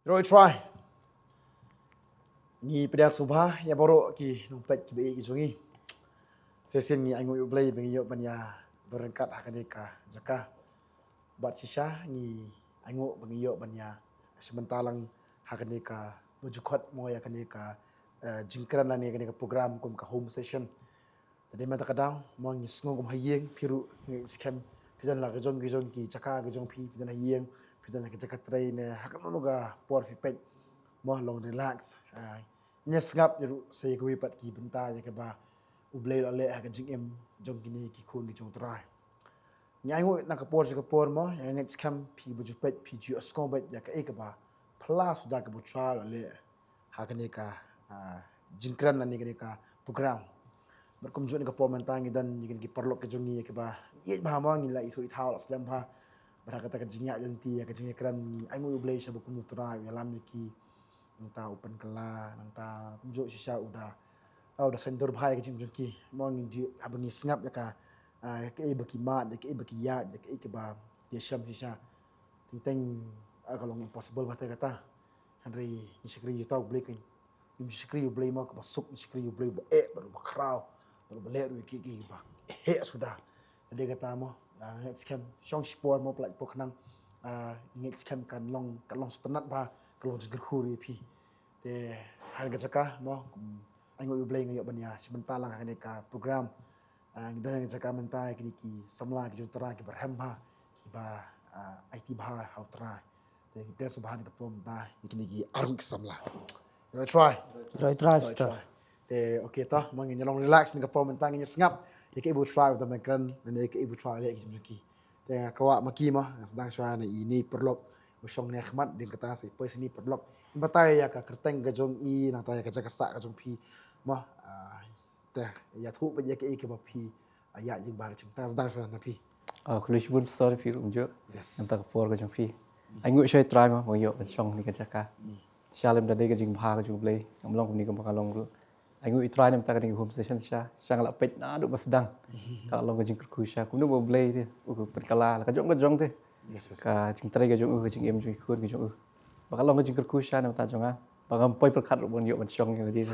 Rồi try. Ngi pada subha ya boro ki numpet ki be ki sungi. Sesin ngi angu ublay bengi yo banya dorenkat akadeka jaka. Bat sisha ngi angu bengi yo banya sementalang hakadeka mujukot mo ya kaneka jingkran la ni kaneka program kum ka home session. Tadi mata kadang mo ngi sngo kum hayeng piru ngi scam pidan la gejong ki jaka gejong pidan hayeng pidan la jaka train hakano ga por fi pet mo long relax nyes ngap yaru sei ko wipat ki benta ya ke ba ublei la le ha jing em jong kini ki khun ki jong trai nyai ngo na ka por mo ya next cam pi bu jupet pi ju asko bet ya ka e ka ba plus da ka bu tra la le ha ka ne ka jingkran la ni ka program berkum ju ni ka pomentang dan ni ki perlok ke jong ni ke ba ye ba mo ngi la itu ithal aslam ba berkata ka jingya janti ya ka jingya kran ni ai ngo ublei sa bu kum trai ya lam ni ki nanta open kala nanta kumjo sisa udah sendur bahaya kecil mungkin mau ngindi abangi sengap ya ka ke baki mat ke baki ya ke ba dia syam sisa tentang kalau impossible mata kata Henry nisikri you tahu boleh kan nisikri you boleh mau ke basuk nisikri you boleh baru bakrau baru beleru ki ba sudah jadi kata mo next camp song sport mo pelak poknang next camp kan long setenat ba kalau jiger khuri pi te harga cakah mo ango ublay ngayo banya sebentar lang akan ka program dan cakah mentai kini ki samla ki jutara ki berhamba ki ba IT bah hautra te ki preso bahan ka pom ta kini ki arung ki samla try te okay ta mo ngi long relax ni ka pom mentai ngi ngap ki ibu try with the micron dan ki ibu try le ki mjuki te kawa maki mo sedang suara ini perlok Usong ni Ahmad din kata si pois ni perlok batay ya ka kerteng gajong i nang taya ka jakasa gajong pi mah teh ya thu pa ya ke ba pi ya jing ba chim ta sedang na pi Kulish bun story pi rumjo yes anta por ka jong pi angu shoy try ma mo yo chong ni ka jaka shalem da de ka jing bha ka jong play amlong ni ka makalong ru angu i try nem ta ka ding home session sha sang la pet na du masdang ka long ka jing ku sha ku no bo play te u per kala ka jong te ka jing trai ka jong ka jing em jing khun ka jong bakal long ka jing ku sha nem ta jong a bagam poi per khat ru bon yo ban chong ka di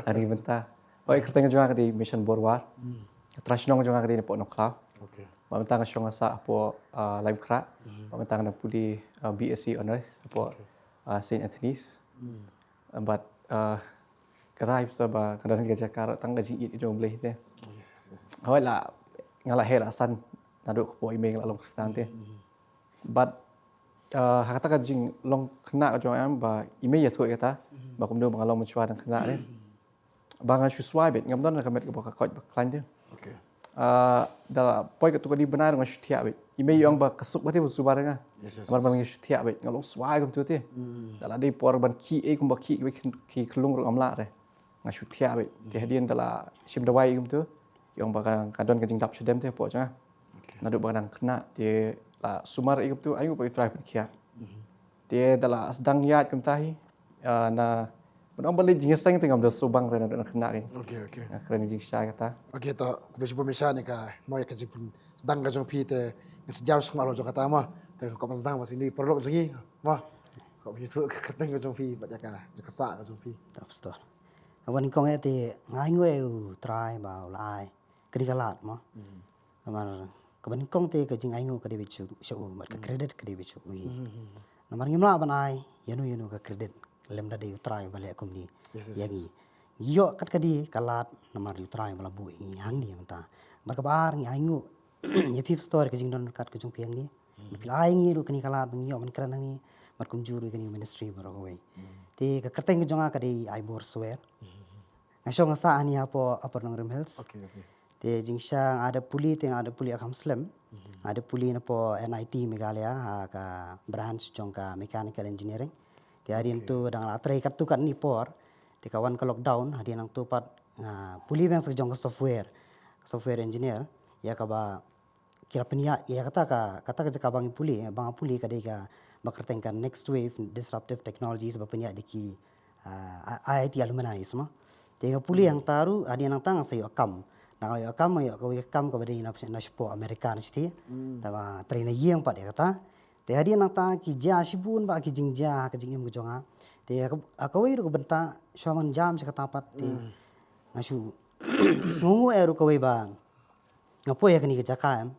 hari benta oi kerteng ka jong ka di mission borwar trash nong jong ka di po no klau okay Pamentang syong asa apo live kra pamentang na pudi BSc honors apo Saint Anthony's but kata ibsa ba kadang ga jakar tang ga ji it jong bleh te hoi la ngala hela san nadu ko email la long stan te but hakata ka jing long khna ka jong am ba email ya thoi kata ba kum do ba long machwa dang khna ne ba nga shuswai bet ngam don ka met ka ba ka ba klan te okay dala poi ka tukadi benar dengan syutia bet ime yang ba kasuk bate bu subar nga amar ban syutia bet ngalong swai kum tu te dala dei por ban ki e kum ba ki klung ru amla re nga syutia bet te hadien dala sim dawai kum tu yang ba kadon ka jing dap sedem te po cha nadu ba nang kena te la sumar e kum tu ayu ba try pen kia te dala sedang yat kum tahi na Benar balik jing sang tengam do subang re na kena ke okay keren jing sya kata okay ta kubis pemirsa ni ka mo ya ka jing sedang gajong pi te sejauh semalo jo kata ma te ko sedang masih ni perlok jingi ma ko itu kerteng gajong pi ba jaka sa gajong pi Betul. Awan kong ete ngai ngwe try ba lai kri galat mo. Namar kaban kong te ka jing ai ngo ka de bichu shu mar ka credit ka de bichu wi. Namar ngimla ban ai yanu ka credit lem da de try ba le kom ni. Yagi yo kat ka di kalat namar yu try ba bu i hang ni mata. Mar ka bar ngi ai ngo ye pip store ka jing don kat ka jung piang ni. Pil ai ngi ru kani kalat ngi yo man kran ngi mar kum juru kani ministry ba ro wei. Ti ka kerteng ka jonga ka di ai bor swear. Ngasong asa ani apo nang rem hills. okay Ti jingsang ada puli akam slam. Ada puli na po NIT Meghalaya ka branch jong ka mechanical engineering. Ti hari tu dang atrai kat tu kan ni por. Ti kawan ka lockdown hari nang tu pat puli bang sa jong ka software engineer ya ka ba kira penia ya kata ka jaka bang puli ka de ka bakerteng ka next wave disruptive technologies ba penia diki IIT alumni semua. Tiga puli yang taru ada yang tang sayo akam. Nang ayo akam ka bade na spo Amerika nasti. Tama train yang pat ya kata. Te hari nang ta ki ja sibun ba ki jingja ka jingim jonga. Te akawai ru benta shaman jam sa katapat te ngasu sungu eru kawai ba ngapo ya kani ka jakam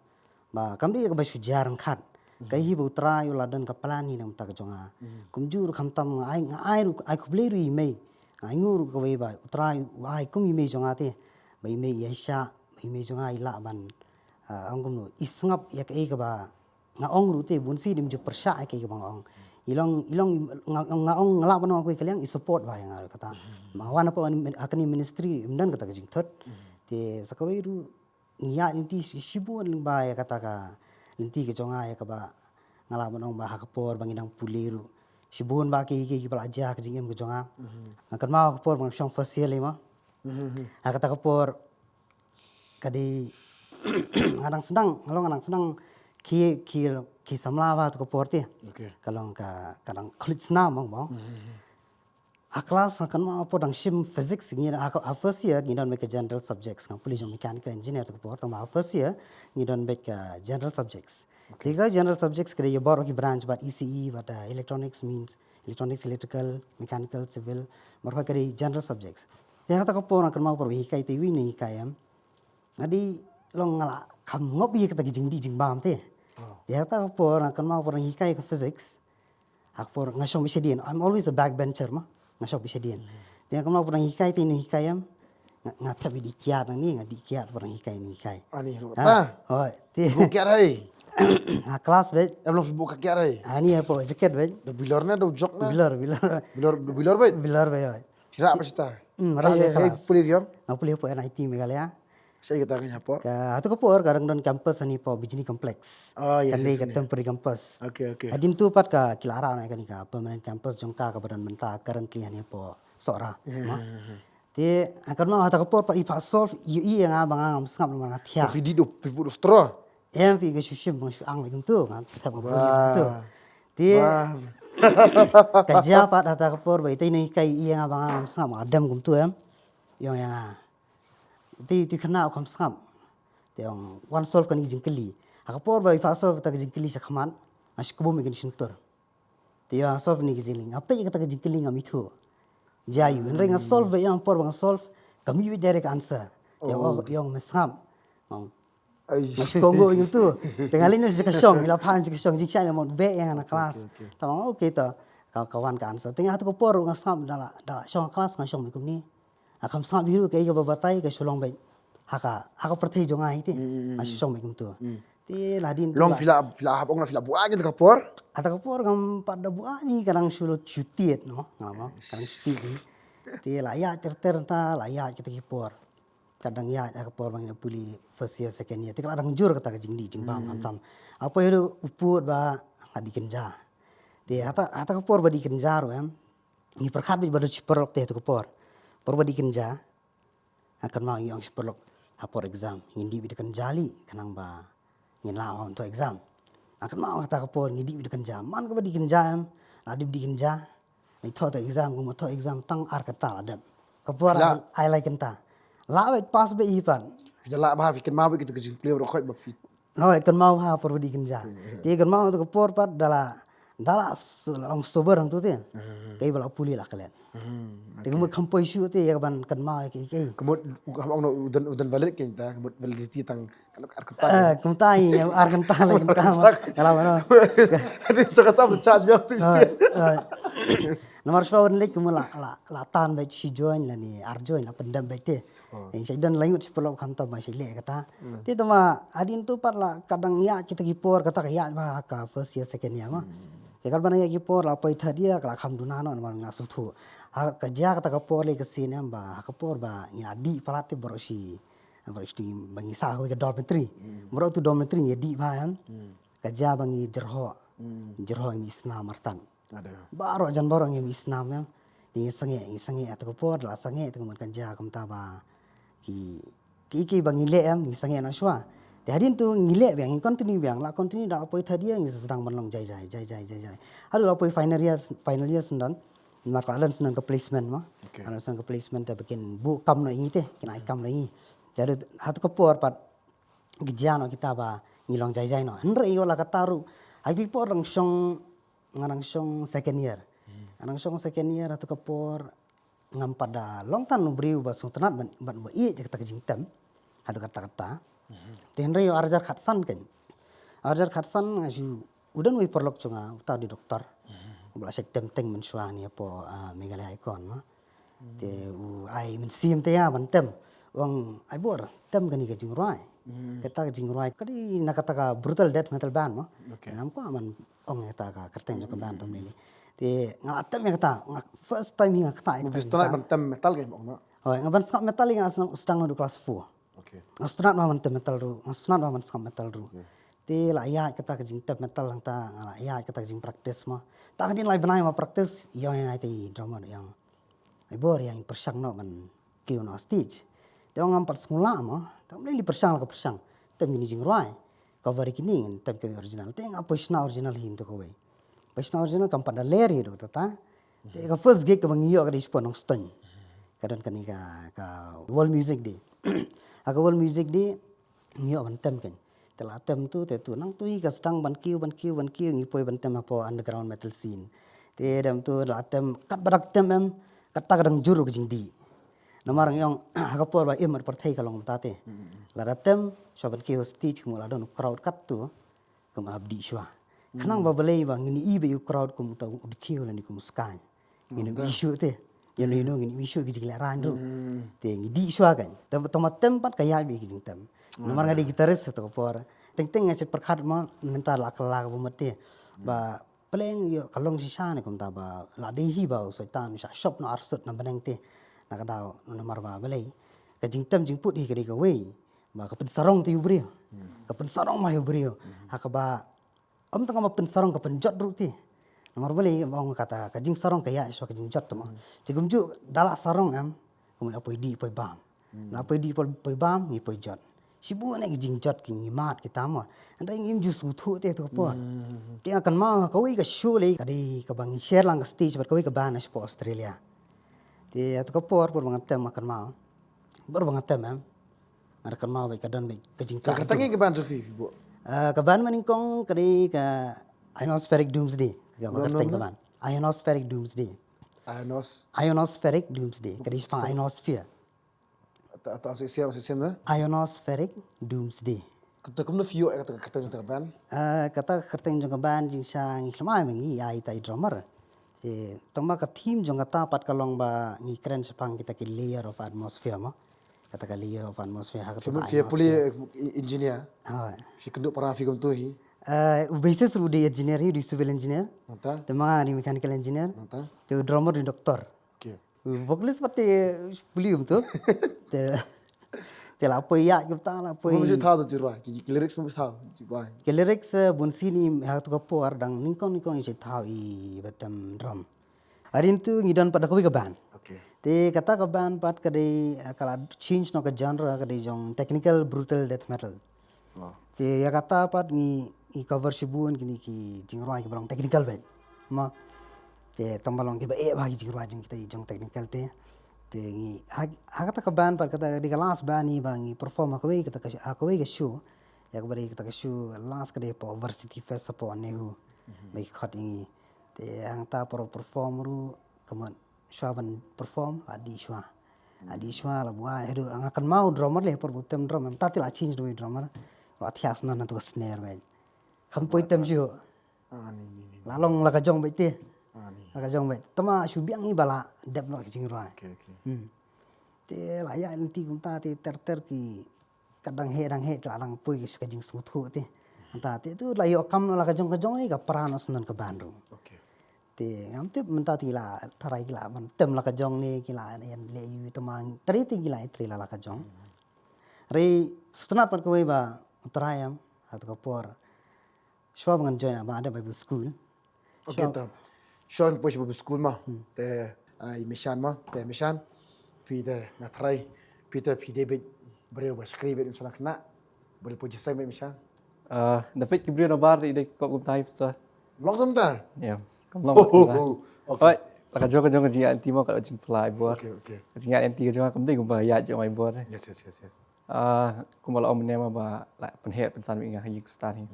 ba kamdi ka ba sujar khat kai hi bu tra yu ladan ka plani nam ta ka jonga kumjur kham tam ai ru ai khuble ru mai ai ngur kawai ba tra ai kum mai jonga te ba mai yasha mai jonga ila ban angum no isngap ya ka ba nga ong ru te bun si dim ju persya ke bang ong ilong nga ong ngala ban ko kaliang i support ba yang kata ma wana po akani ministry imdan kata jing thot te sakawai ru ngia inti sibun ling ba ya kata ka inti ke jonga ya ka ba ngala ban ong ba hakapor banginang puliru sibun ba ke belajar ke jing em ke jonga akan mau kapor bang syong first year lima kata kapor kadi ngadang sedang ki samlawa tu kapor ti Okay. kalau kadang kulit senam bang kelas akan mau apa dang sim physics ni first year ni don make general subjects ngam puli jom mechanical engineer tu kapor tama first year ni don make general subjects tiga general subjects kede yo baro ki branch but ECE but electronics means electronics electrical mechanical civil marha kede general subjects ya kata kapor akan mau pergi kai ti wi ni kayam ngadi long ngala kam ngopi kata jing di jing bam te ya kata kapor akan mau pergi kai ke physics akpor ngasong bisa dian I'm always a backbencher mah ngasong bisa dian dia akan mau pergi kai ti ni kayam ngata bi dikiat ni ngadi kiat pergi kai ni kai Ani ru kata. oh ti Bukiat hai. kelas bet Belum buka kiat hai. ani apa jaket bet Da bilarna da ujok na. bilar Bilar bet. bilar bet Sira apa sita? marah Hey kelas puli diam. aku boleh po NIT Meghalaya Saya kita kanya apa? Atu kapor kadang don campus ani po bijini complex. Oh, yes, Kali yes, ka temporary campus. Okay. Adin tu pat ka kilara na kani ka permanent campus jongka ka badan menta currently ani po sora. Ti akan mau ata kapor pat ipa solve yu yang abang ngam sngap no mana thia. Video pivu stro. Em fi ga shushim mo ang mai tu kan ta mo tu. Ti kajia pat ata kapor bai tai nei kai yang abang ngam sngap adam kum tu em. Yang ti kena kam sngap. Yang one solve kan izin keli. Akapor ba ipa solve ta izin keli sa khaman. Ashkubo me kan shintur. Ti ya solve ni izin. Apa yang kata izin keli ngam itu. Jayu. Nring solve ba yang por bang solve kami wi direct answer. Yang mesam. Ai. Masih Kongo itu. Tengalin ni jika milapan jika jika saya mau be yang anak kelas. Tamang okay ta kawan ka answer. Tengah tu kopor ngasam dala syong kelas ngasong mikum ni. Akam sam biru kai ga babatai ka sulong bai. Haka perti jonga iti masih som mikum tu ti ladin Long fila habong na fila buang kita kapor. ata kapor ngam pada buani kadang sulut cutiet no ngam kadang cuti ti laya terter ta laya kita kapor kadang ya kapor bang puli first year second year ti kadang jur kata jing di jing bam tam apa itu uput ba ngadi kenja ti ata kapor ba di kenja ro em ni perkhabi ba superlok te kapor por ba di kenja akan mau yang superlok apor exam ngindi bidikan jali kanang ba ngin lawan untuk exam akan mau kata kapor ngidi bidikan jam man ka bidikan jam ladi bidikan ja ai thot exam ko thot exam tang ar kata adam kapor ai like kenta lawe pas be ipan Jala bah fikin mabuk kita kejing kuliah rokok ba fit. no kan mau ha por bidikan ja ti kan mau to kapor pat dala long sober ang tu ti kai bala puli lah kalian ti kemud kampoi shu ti ya ban kan mau kai Kemud habong no udan valid kita kemud validity tang kan arkata. Kumtai yang arkan tala yang tama. Kalau mana? Ini cakap tak charge biar tu istilah. Nomor sepuluh ni kumula la tan baik si join lah ni arjoin lah pendam baik te. Yang saya dan langut sepuluh kantor masih le kata. Ti tu mah adin tu pat lah kadang ya kita kipor kata kaya mah ka first year second year mah. Jadi kalau ya kipor lah apa itu dia kalau kamu dunano nomor ngasuh tu. Kerja kata kapor le kesini amba kapor ba adi pelatih berosi. Berarti bangi sah ke dormitory. Murah tu dormitory ni di bahan. Kerja bangi jerho yang isna martan. Ada. Baru jan borong yang isna ya. Ini sange atau kopor lah sange itu kemudian kerja kamu taba. Ki bangi le am ni sange na shwa. Di hari tu ngile yang continue dah apa tadi yang sedang menong jai. Aduh apa final year sendan. Maka alam sendan ke placement mah. Alam sendan ke placement dah bikin bu kam na ini teh, kena ikam lagi. Jadi hatu kapor pat gijiano kita ba ngilong jai no. Henry yo la kataru Agi po orang ngarang second year. Anang syong second year atau kapor ngam pada long tan nubriu ba suntanat ban ba i kata kejing tem. Adu kata-kata. Tenre yo arjar khatsan kan. Arjar khatsan ngasu udan wi perlok chunga uta di doktor. Bla sek tem mensua ni po Megalaya ikon ma. Te ai min sim te ya ban tem. Wang ai bor tem gani kejing ruai. Kata kejing ruai kadi nakata brutal death metal band ma. Nam ko aman ong kata ka kerteng jo band tom ni. Te ngalatem ya kata first time hinga kata. Mustonat bantem metal game ong. Hoi ngaban skap metal nga sedang no kelas 4. Okay. Ngastunat ma bantem metal ru. Ngastunat ma skap metal ru. Te la ya kata kejing tem metal lang ta la ya kata kejing praktis ma. Ta kadin lai benai ma praktis yo yang ai te drama yang ai bor yang persang no man kiu no stage. Te ong ampat semula ma, ta meli persang la persang. Tem gini jing ruai. Cover kini tem ke original. Te nga posna original hin to ko we. Posna original kam pada leri do ta. Te ka first gig ka bangiyo ka dispon nong stone. Kadang kani ka world music day. Aga world music day ngiyo ban tem kan. Tela tem tu te tu nang tui ka sedang ban kiu ngipoi ban tem apa underground metal scene. Te dam tu la tem kat badak tem em kata kadang juru ke jing di. Namarang yang agapor ba imar partai kalong tate. La tem soban kiu stage kumula don crowd kat tu kumala abdi shwa. Kanang ba balai ba ngini ibe yu crowd kum ta kiu la ni kum skan. Ngini isu te. Yang ni ngini isu ke jing la randu. Te ngidi shwa kan. Tomat tempat kaya bi ke jing tem. Nomor ngadi gitaris atau por. Teng-teng ngaci perkat ma mentar la kelak bumati. Ba peleng yo kalong sisa ni kum ta ba la dehi ba soitan sa shop no arsut na beneng te. Nak dau nomor ba belai. Ka jing tem jing put hi ka wei. Ba ka pen sarong ti ubri. Ka pen sarong ma ubri. Ha ka ba om tang ma pen sarong ka pen jot ru ti. Nomor belai bang kata ka jing sarong kaya so ka jing jot ma. Jigum ju dala sarong am kum apoi di poi bam. Na poi di poi bam ni poi jot. Sibu na jing jot ki mat kita ma. Andai ngim ju su thu te to po. Ti akan ma ka wei ka show le ka di ka bang share lang ka stage ber ka wei ka ban po Australia. Ti at ka por bangat tem akan ma. Ber bangat tem am. Ada kan ma wei ka dan ka jing ka. Kertangi ke ban Zulfi bu. Ka ban maningkong ka di ka ionospheric doomsday. Ka kerteng ka ban. Ionospheric doomsday. Ionospheric doomsday. Ka di pang ionosphere. Atau asosiasi na? Ionospheric doomsday. Kata kumno view kata kertangi jong ban. Kata kerteng jong ban jing sang ikhlama mengi ai tai drummer. Tama ka theme jong kata pat kalong ba ngi kren sepang kita ki layer of atmosphere ma. Kata ka layer of atmosphere ha kata. Via puli engineer. Ha. Si kenduk parang fi kum tu hi. Basis lu di engineer di civil engineer. Nanta. Tama di mechanical engineer. Nanta. Tu drummer di doktor. Okay. Vocalist pati beliau tu. Te la apa ya kita la apa. Mesti tahu tu jirai. Lyrics mesti tahu jirai. Ke lyrics bun sini ha tu kapor dang ningkong isi tahu i batam drum. Hari itu ngidan pada kowe ke band. Okay. Te kata ke band pat kadai kala change no ke genre kadai jong technical brutal death metal. Oh. Te ya kata pat ngi cover sibun kini ki jingroi ke barang technical band. Ma te tambalong ke ba bagi jingroi jong kita jong technical te. Te ngi ha kata ke band pat kata di kelas band ni bangi perform aku kata ke show. Ya ke bari kata ke show last kadai po varsity fest po nehu. Bagi khot ini. Te hang ta pro perform ru keman syaban perform adi shwa la buai hedu akan mau drummer le por butem drum tati la change do drummer la thias na tu snare ben kan poitem jo Ni. lalong la ka jong bete Ni. la ka jong bet tama shubiang ni bala dep lo jing roi Okay. te la ya nanti kum ta te ter ki kadang he lang pui ka jing su thu te ta te tu la yo kam la ka jong ni ka pranos nan ka bandru Okay. Te ngam te mentati la tarai gila man tem la ka jong ni gila yan le yu tamang tri ti gila tri la ka jong re setna par ko ba utrayam atau kapor shwa bangan join ba ada bible school Okay tam. Sean push babu school ma. Te ai mission ma. Te mission. Peter ngatrai. Peter David beri ba skribe in sana kena. Beri puji sai mission. Dapat kibri na bar di kok kum taif sa. Langsung ta. Ya. Kam long. Okay. Oi, la ka jong ka jing anti mo ka jing fly bo. Okay. Jing anti ka jong kam dei kum ba ya jong ai bo. Yes. Kum la om ne ma ba la pen het pen san mi nga yi stan hi.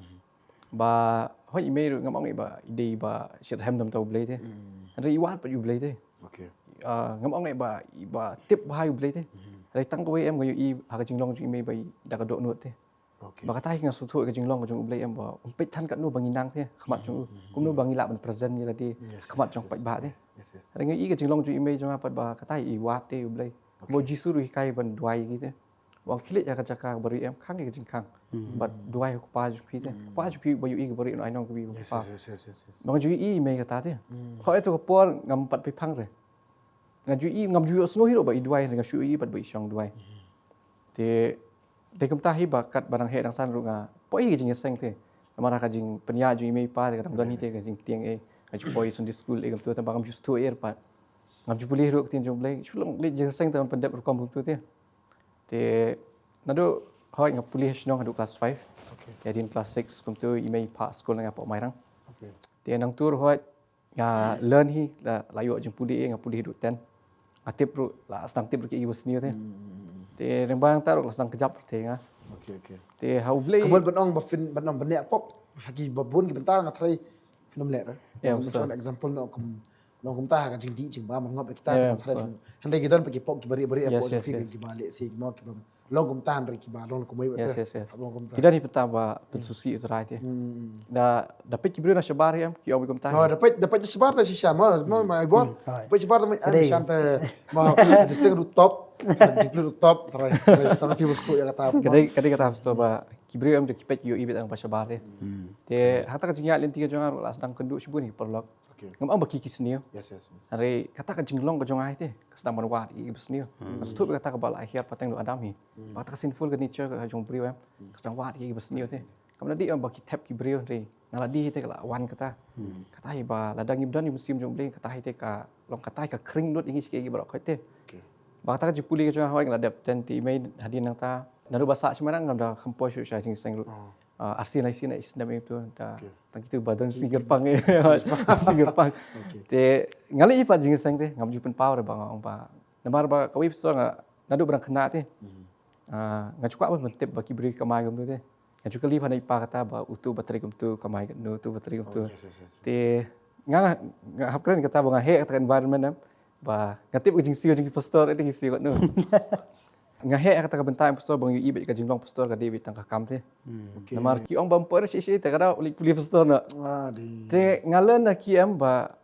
ba hoi email ngam ong ba ide ba shit hem dam tau blai te ri wat pa yu blai te Okay. ngam ong ba tip ba yu blai te ri tang ko em ngai i ha ka jinglong ju email ba da ka do nuat te Okay. ba ka tai nga su thu ka jinglong ka jung blai em ba pet than ka nu bangi nang te khmat jung kum nu bangi la ban present ni la ti khmat jong pa ba te Yes, yes. ri ngai i ka jinglong ju email jong pat ba ka tai i wat te yu blai mo jisu ru kai ban duai gi te wang khilet ya ka chaka bari em khang ke jing khang but duai ko pa ju pi te pa ju pi ba yu i ka bari no ai nong ko bi Yes, pa yes, yes, yes, yes. nong ju i me ka ta te ho eto ko por ngam pat pi phang re ngam ju i ngam ju sno hiro ba i duai ngam shu i pat ba i shong duai te te kam ta hi ba kat barang he dang san ru nga poi ke jing seng te amara ka jing penya ju i me pa ka tang don hi te ka jing tieng e ka ju poi sun di school e kam tu ta ba ngam ju stu er pat ngam ju pulih ru tin jong blai shulong le jing seng ta pandep ru kom tu te te nado hoi ngap pulih snong adu class 5 Okay. ya din class 6 kum tu i me pa school nga po mai rang Okay. te nang tur hoi nga learn hi la layo jing pulih e ngap pulih du 10 atip ru la stang tip ru ki ibus ni te te reng bang taru la stang kejap te nga Okay, okay. te hau blai Kemudian benong bafin benong benek pop haki babun ki bentang atrai film lek. Ya, Macam example no kum tah kan jing di jing ba mangop kita Ya, kan trai. Handai kita pergi pop ki bari Yes, apa yes, ki yes. ki balik si mau ki bam. Long kum tahan ri ki ba long kum mai yes yes yes Long kum kita ni peta ba pensusi utrai te da dapat kibri na shabar yam ki om kum ta Oh, dapat sebar tak sisa mau mai bol. Dapat sebar tak mai shanta mau di sing rooftop, di rooftop trai. Trai fi bustu ya kata. kadai kata sto ba kibri am de kipet yo ibet ang pa shabar te hata ka jingya lenti ka jongar la sedang kendu shibuni perlok Okay. ngam am ba kiki snio Yes, yes. Hari kata ka jinglong ka jongai te sedang manwat i besnio mastu kata ka bala akhir pateng lu adam hi kata ka sinful ka nature ka jong brio em sedang wat i besnio te kam di am ba ki tap ki brio re nala di te la wan kata kata hi ba ladang ibdan im sim jong bli kata hi te ka long kata ka kring dot ingi ski ba khoi te Okay. ba kata ka jipuli ka jongai hoi ngla dep ten ti mai hadin nang ta naru basa semarang ngam da khampoi shu sha jing seng ru arsi nai sin isna me tu da tang kitu badan singer pang e singer pang te ngali ipat jing seng te ngam jupen power ba ong pa namar ba kawi so nga nadu brang khna te ngachukwa ba mentep ba kibri kamai gum tu te ngachukali li phanai pa kata ba utu bateri gum tu kamai gum tu bateri gum tu Yes, yes, yes. te nga hapkan kata ba nga he kata environment am ba ngatip jing siu jing pastor te jing siu no nga he kata ka bentai pastor bang yu ibet ka jinglong pastor ka dewi tang ka kam te Okay. namar ki ong bumper si te kada uli puli pastor na Ah, di. te ngalen na ki am ba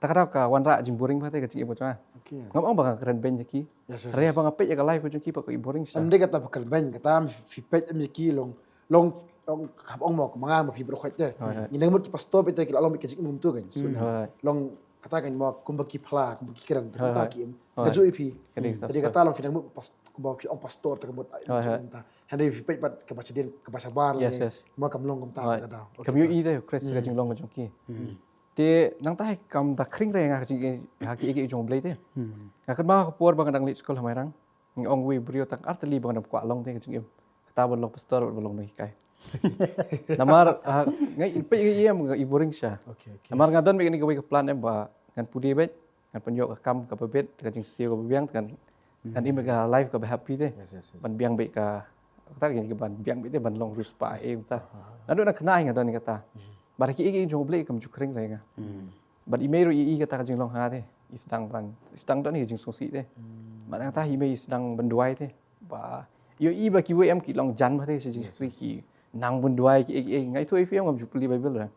takada ka wanra jing boring ba te ka jing ibo cha Okay. ngam ong ba keren ben ki Yes, yes, re ba ngape ya ka live ko jing ki pa ko boring sha Andai kata bakal ban kata fi pet am ki long kap ong mo mga mo fi bro khoite. Ni nang mo ki pastor pete ki long ki mum tu kan. So Hai. long kata kan mo kumbaki phala kumbaki kiran Hai, ta hai. ki ka jo ipi. Kadang Jadi kata long fi nang mo pas kumbaki ong pastor ta kemut ta. Handai fi pet pat ka baca din ka baca bar Yes, yes. mo kam long kam ta kata. kam yu i te kres ka jinglong ka jong ki te nang tai kam da kring re nga ka jing ha ki ki jong blai te nga kan ma ko por ba kadang lit school hamai rang ong wi brio tak artli ba kadang kwa long te ka jing im kata bon long pastor bon long noi kai namar ngai pe i am i boring sha Okay, okay. namar ngadon be ni ka wi ka plan em ba ngan pudi bet ngan penjok ka kam ka pebet ka jing siu ka biang kan kan im ka live ka happy te Yes, yes, yes. ban biang be ka ta ke ban biang be te ban long rus pa em ta adu na khnai ngadon ni kata bar ki i jong blai kam ju kring re nga ban i meru i kata ka jing long ha te i sedang don ni jing song si te ban ta hi me i sedang banduai te ba yo i ba ki we em ki long jan ba te jing sri ki nang banduai ki ngai thoi fi em ngam ju puli bible ra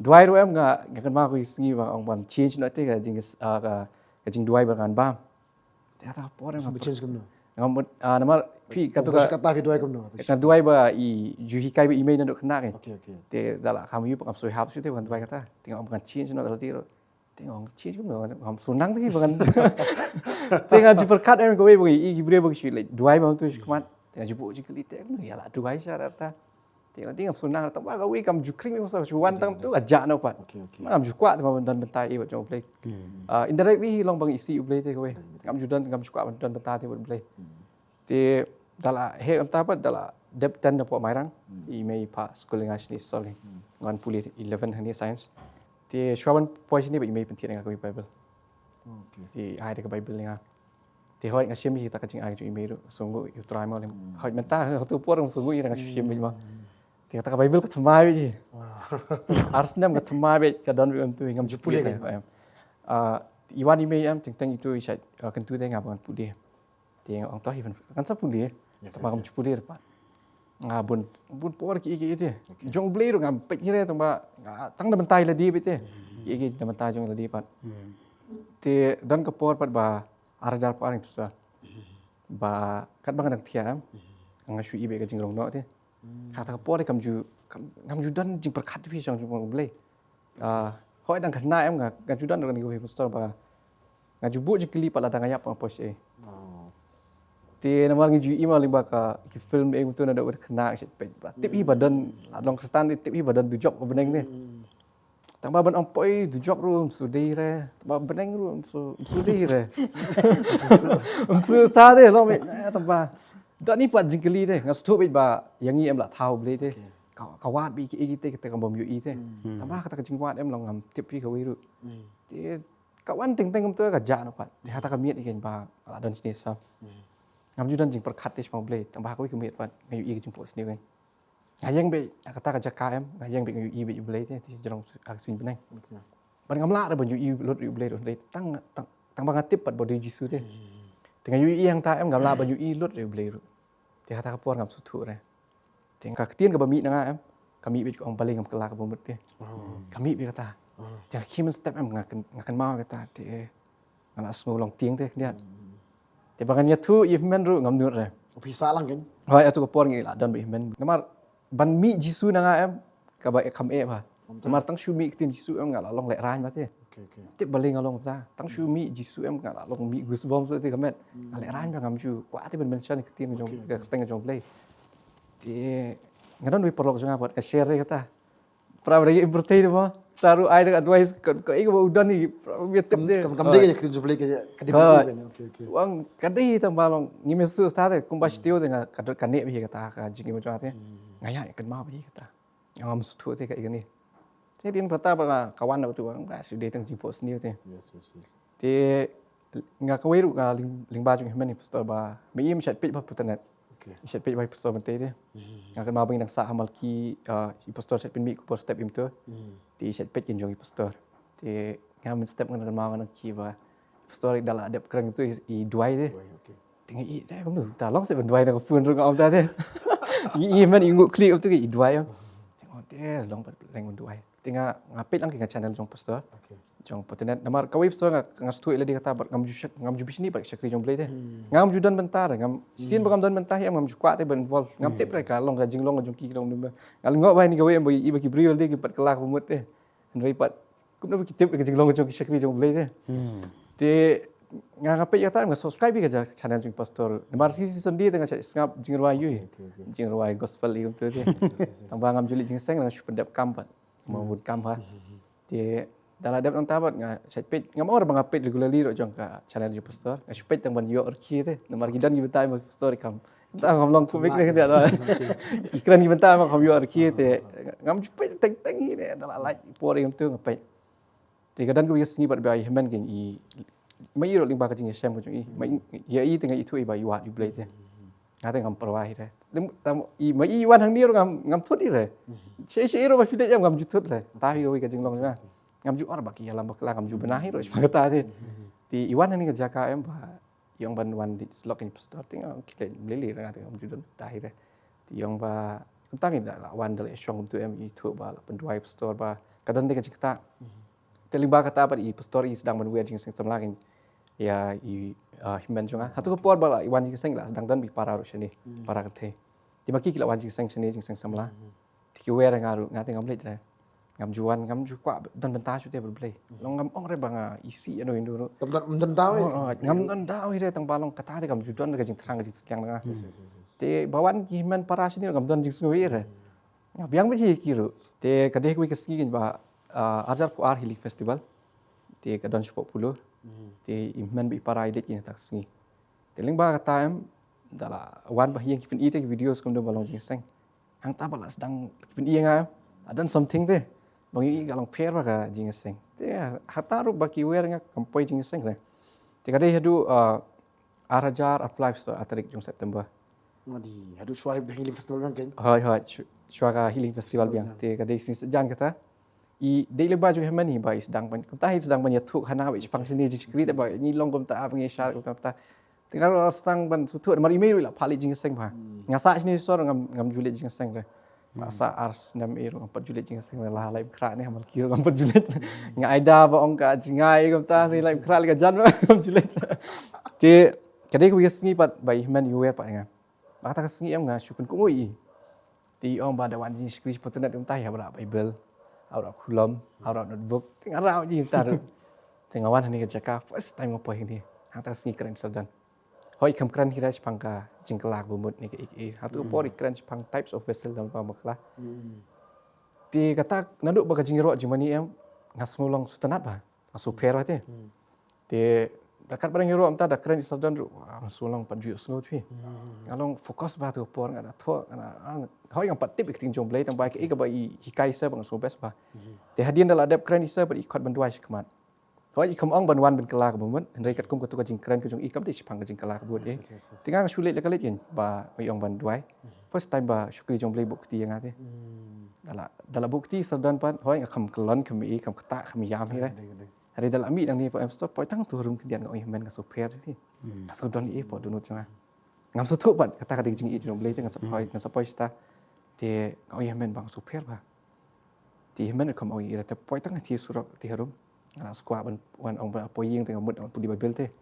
duai ro em nga kan ma ko isngi ba ong ban change na te ka jing ka jing duai ba kan ba te ata por em Mo change kum no. ngam namar fi katu Ka ka kata fi doi kum no. kan duai ba i ju hi kai ba email na do khna ke Okay, okay. te dala kam yu pakam soi hap su te ban duai kata tinggal bukan change no kata tiro tinggal change no ngam sunang te bukan tinggal ju perkat em ko we bo i gibre bo shi like duai ba tu shkmat tinggal ju bo ji kali te no ya la duai sha ta tinggal sunang ta ba ka we kam ju kring mo sa ju wan tam tu aja no pat Okay, okay. ngam ju kwa ma dan bentai e bo jong play indirectly long bang isi u play te ko we ngam ju dan ngam ju kwa dan bentai te bo play te dala he am ta pat dala dep ten po mai rang I mei pa schooling as ni sol ngan puli 11 hani science te shwaban point ni ba I mei pentin nga ko bible Okay. te ai de ka bible nga te hoi nga shemi ta ka jing ai ju I mei ru songo yu try mo hoi menta tu por ng songo ira nga shemi ma Ti kata ka Bible ka thamai bi. Arsenal ka thamai bi ka don bi tu ngam Jupule jupule kan? Iwan ime ting itu isat kan tu teh ngabon pudi. Ti ang toh even kan sa pudi. Tama ngam jupule depan. Ngabun bun por ki ti. Jong blei ru ngam pek hire tamba tang da bentai la di bi ti. Ki da bentai jong la di pat. Ti don ka por pat ba arajar pa ni psa. Ba kat bang dak thiam. Ang shu ibe ka jing rong no ti. Kata ka por kam ju don jing perkat pi jong jong blei. Hoi đang khẩn em ngà chú đan được người về pastor ba ngà chú buat je klip pada đang ayap apa sih. Ti nama ngi ju email limba ka ki film em tu nada ur khna sih pe. Tip hi badan long stand tip hi badan du job beneng ni. Tang ba ban ampoi du job room su dei re. Ba beneng room su dei re. Su sta de lo me tang ba. Dan ni pat jingkeli de ngà su be ba yang ni em la thau ble de. Kau wat bi ki te kita kam bom yu i te. Tambah kata kecing wat em long ngam tip pi ka wiru. Ti kawan teng tu ka ja no pat. Di hata ka miet iken ba ala don sini sa. Ngam judan jing perkat te smang blade. Tambah ka wi ka miet pat ngayu i jing pos ni wen. Ngayang be kata ka jaka em ngayang be ngayu i be blade te ti jong ak sin beneng. Ban ngam la da bon yu i lot yu blade on tang ba ngatip pat bodi jisu te. Tengah yu i yang ta em ngam la ban yu i lot yu blade. Ti hata ka por ngam su thu re. Tengah ketien ke bami nanga em, kami bi orang paling ngam kelak ke bomut dia. Kami bi kata, jangan kimen step em ngakan mau kata, dia ngala semua long tiang dia dia. Dia bangan tu men ru ngam nur re. Bisa lang kan? Hoi atu ke por ngi la dan bi men. Namar ban mi jisu nanga em, ka ba kam e ba. Namar tang shu mi ketien jisu em ngala long lek ran ba te. Tip baling ngalong ta. Tang shu mi jisu em ngala long mi goosebumps te kamet. Ngala ran ba ngam ju. Kwa te ben mention ketien jong ka teng jong play. Ti ngaron wi perlu jangan buat share kata. Pra bagi impertai dia mah. Taruh ai dengan advice ko ing ba udan ni bi tip dia. Kam dei ke jupule ke di kan. Okey. Wang kadai tambalong ngimesu start kum bas tio dengan kadot kanek bi kata ka jingi mo jate. Ngaya kan mau bi kata. Ngam sutu te ka igani. Te din prata ba kawan na tu ba su dei tang jingpo sniu te. Yes. Ti ngakawiru ka lingba jung himen ni pastor ba. Mi im chat page ba putanet. Chat page by pastor mate dia. Akan mabang nak sa hamal ki pastor chat pin mi ku step im tu. Ti chat page kin jong pastor. Ti ngam step ngan mau nak ki ba. Pastor dala adap kerang tu i duai dia. Tengah i dah kamu ta long se ben duai nak phun rung am ta dia. I man i ngut klik tu i duai. Tengok dia long leng duai. Tengah ngapit lang ki channel jong pastor. Jong potenet namar kawai pastor ngam stu ile dia kata ngam ju bisni ba syakri jong blai dia. Ngam ju dan bentar ngam sin ba ngam dan bentar ngam ju kwat te ben involve ngam tip reka long jing long jong ki long nimba. Ngal ngok bai ni kawai em bagi bagi briol dia ki pat kelak pemut te. Ndai pat kum na tip jing long jong ki syakri jong blai te. Te ngapit kata ngam subscribe ke channel jong pastor. Namar season dia tengah ngap jing ruayu. Jing ruai gospel ium tu dia. Tambah ngam juli jing seng ngam pendap kampat. Mau bud kam ha. Te dalam dapat tabat nga page ngam or bang page regularly ro jong ka challenge pastor nga page tang ban yo orki te namar gidan gi betai mas pastor kam ta ngam long tu mik ne dia ikran gi betai ma kam yo orki te ngam page teng ni ne dala like por ngam tu ngam page te gadan gi sni bat bai hemen gen i mai ro ling ba ka jing sem ko jong i mai ya i teng i tu i bai wat i blai te ngate ngam perwai re tam i mai i wan hang ni ro ngam thut i re she ro ba fide jam ngam ju thut re ta hi oi ka jing long na ngam ju or baki alam bakla ngam ju benahi ro spagata ti ti iwan ni ngajaka em ba yang ban wan di slok in pastor ting kile lili ra ngam ju don tahi re ti yang ba tang ni la wan dal shong tu em i tu ba pen drive pastor ba kadan de kita teling ba kata ba i pastor i sedang ban jing sing samlagin ya i himen jonga hatu ko por ba la iwan jing sing la sedang dan bi para ro shani para kathe ti maki kila wan jing sing shani jing sing samla ti wer ngaru ngate ngam le ngam juan ngam ju kwa dan bentar su te berblai long ngam ong re banga isi anu indu Tem tahu ngam dan dau re tang balong kata de ngam ju don ga jing terang jing sekiang nga te bawan ki man para sini ngam don jing sngui re ngam yang be kiru te kadeh ku keski gen ba ajar ku ar hilik festival te kadon 10 te imman bi para idet ni tak sngi te ling ba kata em dala wan ba yang kipin ite videos kum do balong jing seng hang ta bala sedang kipin nga adan something there bangi galang fair ka jing seng te hataru baki wer nga kampoi jing seng re te kadai hadu arajar apply sto atarik jong September Ngadi, hadu suai healing festival bang kan. Hai Syuara Healing Festival biang te kadai sing sejan kata dei le baju hemani ba sedang ban kum tahi sedang ban yatuk hana wi pang sini ji skri ba ni long kum ta pengi syar kum ta tinggal sedang ban sutu mar email la pali jing seng ba ngasa sini sor ngam julit jing seng le masa ars nam ero ngam julit jing seng la lai kra ni hamal kiro ngam julit ngai da ba ong ka jingai kum ta ni lai kra le ka jan ngam julit te kadai ku singi pat ba heman yu pa nga ba ta singi em nga syukun ku ngoi ti ong ba da wan jing skri potenat kum ta ya ba bible awak kulam, awak notebook, tinggal raw je taruh. Tengah wan ni kerja first time apa ini, hantar sengi keren sedan. Hoi kam keren hira pangka jingkelak bumut ni ke ik. Hatu pori keren pang types of vessel dalam pamaklah. Ti kata naduk baka jingiro jimani em ngas ngulong sutanat ba, super te. Ti dekat barang hero amta dak keren sedan ru, ngulong panju sngot pi. Ngalong fokus ba tu por ngada tho ngada hoi yang patip iking jom play tang ba ke ba hikai sa bang so best ba. Te hadian dal adap keren isa ba ikot banduai kemat. Hoi ikom ong banwan ben kelak bumut, hendai kat kum ketu jing keren kujung ikam di sipang jing kelak buat eh. Tinggal sulit lekalit yen ba ong banduai. First time ba syukri jom play bukti yang ate. Dala bukti sedan pan hoi ngakam kelon kami kam ketak kami yam ni. Hari dalam ambil yang ni po em stop poi tang turun kemudian ngoi men ka super ni. Asal don ni po dunut jang. Ngam sutuk pan kata kata jing i jom play tang sapoi sta. Te ngoi men bang super ba. Ti men kam oi ira te poi tang ti surok ti harum. Ngala skwa ban wan ong ba poying tengah mut ong pudi bible te.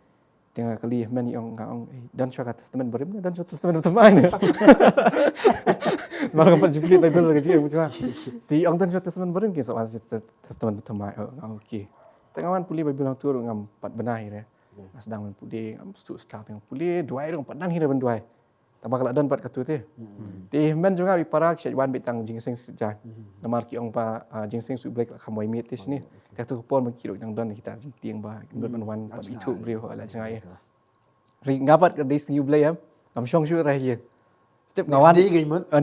Tengah kali men ong ngong dan syaka testament berim dan syaka testament teman. Malah kan juplit bible ke macam. Ti ong dan syaka testament berim ke soal testament teman. Okey. Tengah wan puli bible ong tur ngam pat benah ira. Sedang men puli ngam stu start tengah puli duai dong pat nang hira ben duai. Tambah kalau dan pat katu te. Ti men juga di parak syat wan bitang jingseng sejak. Namar ki ong pa jingseng su black khamoi mit tis ni. Te tu pon man kiro yang don kita jing tiang ba. Ber man wan pat itu brio ala jangai. Ri ngapat ke dis you play am. Ngam syong syu rah ye. Step ngawan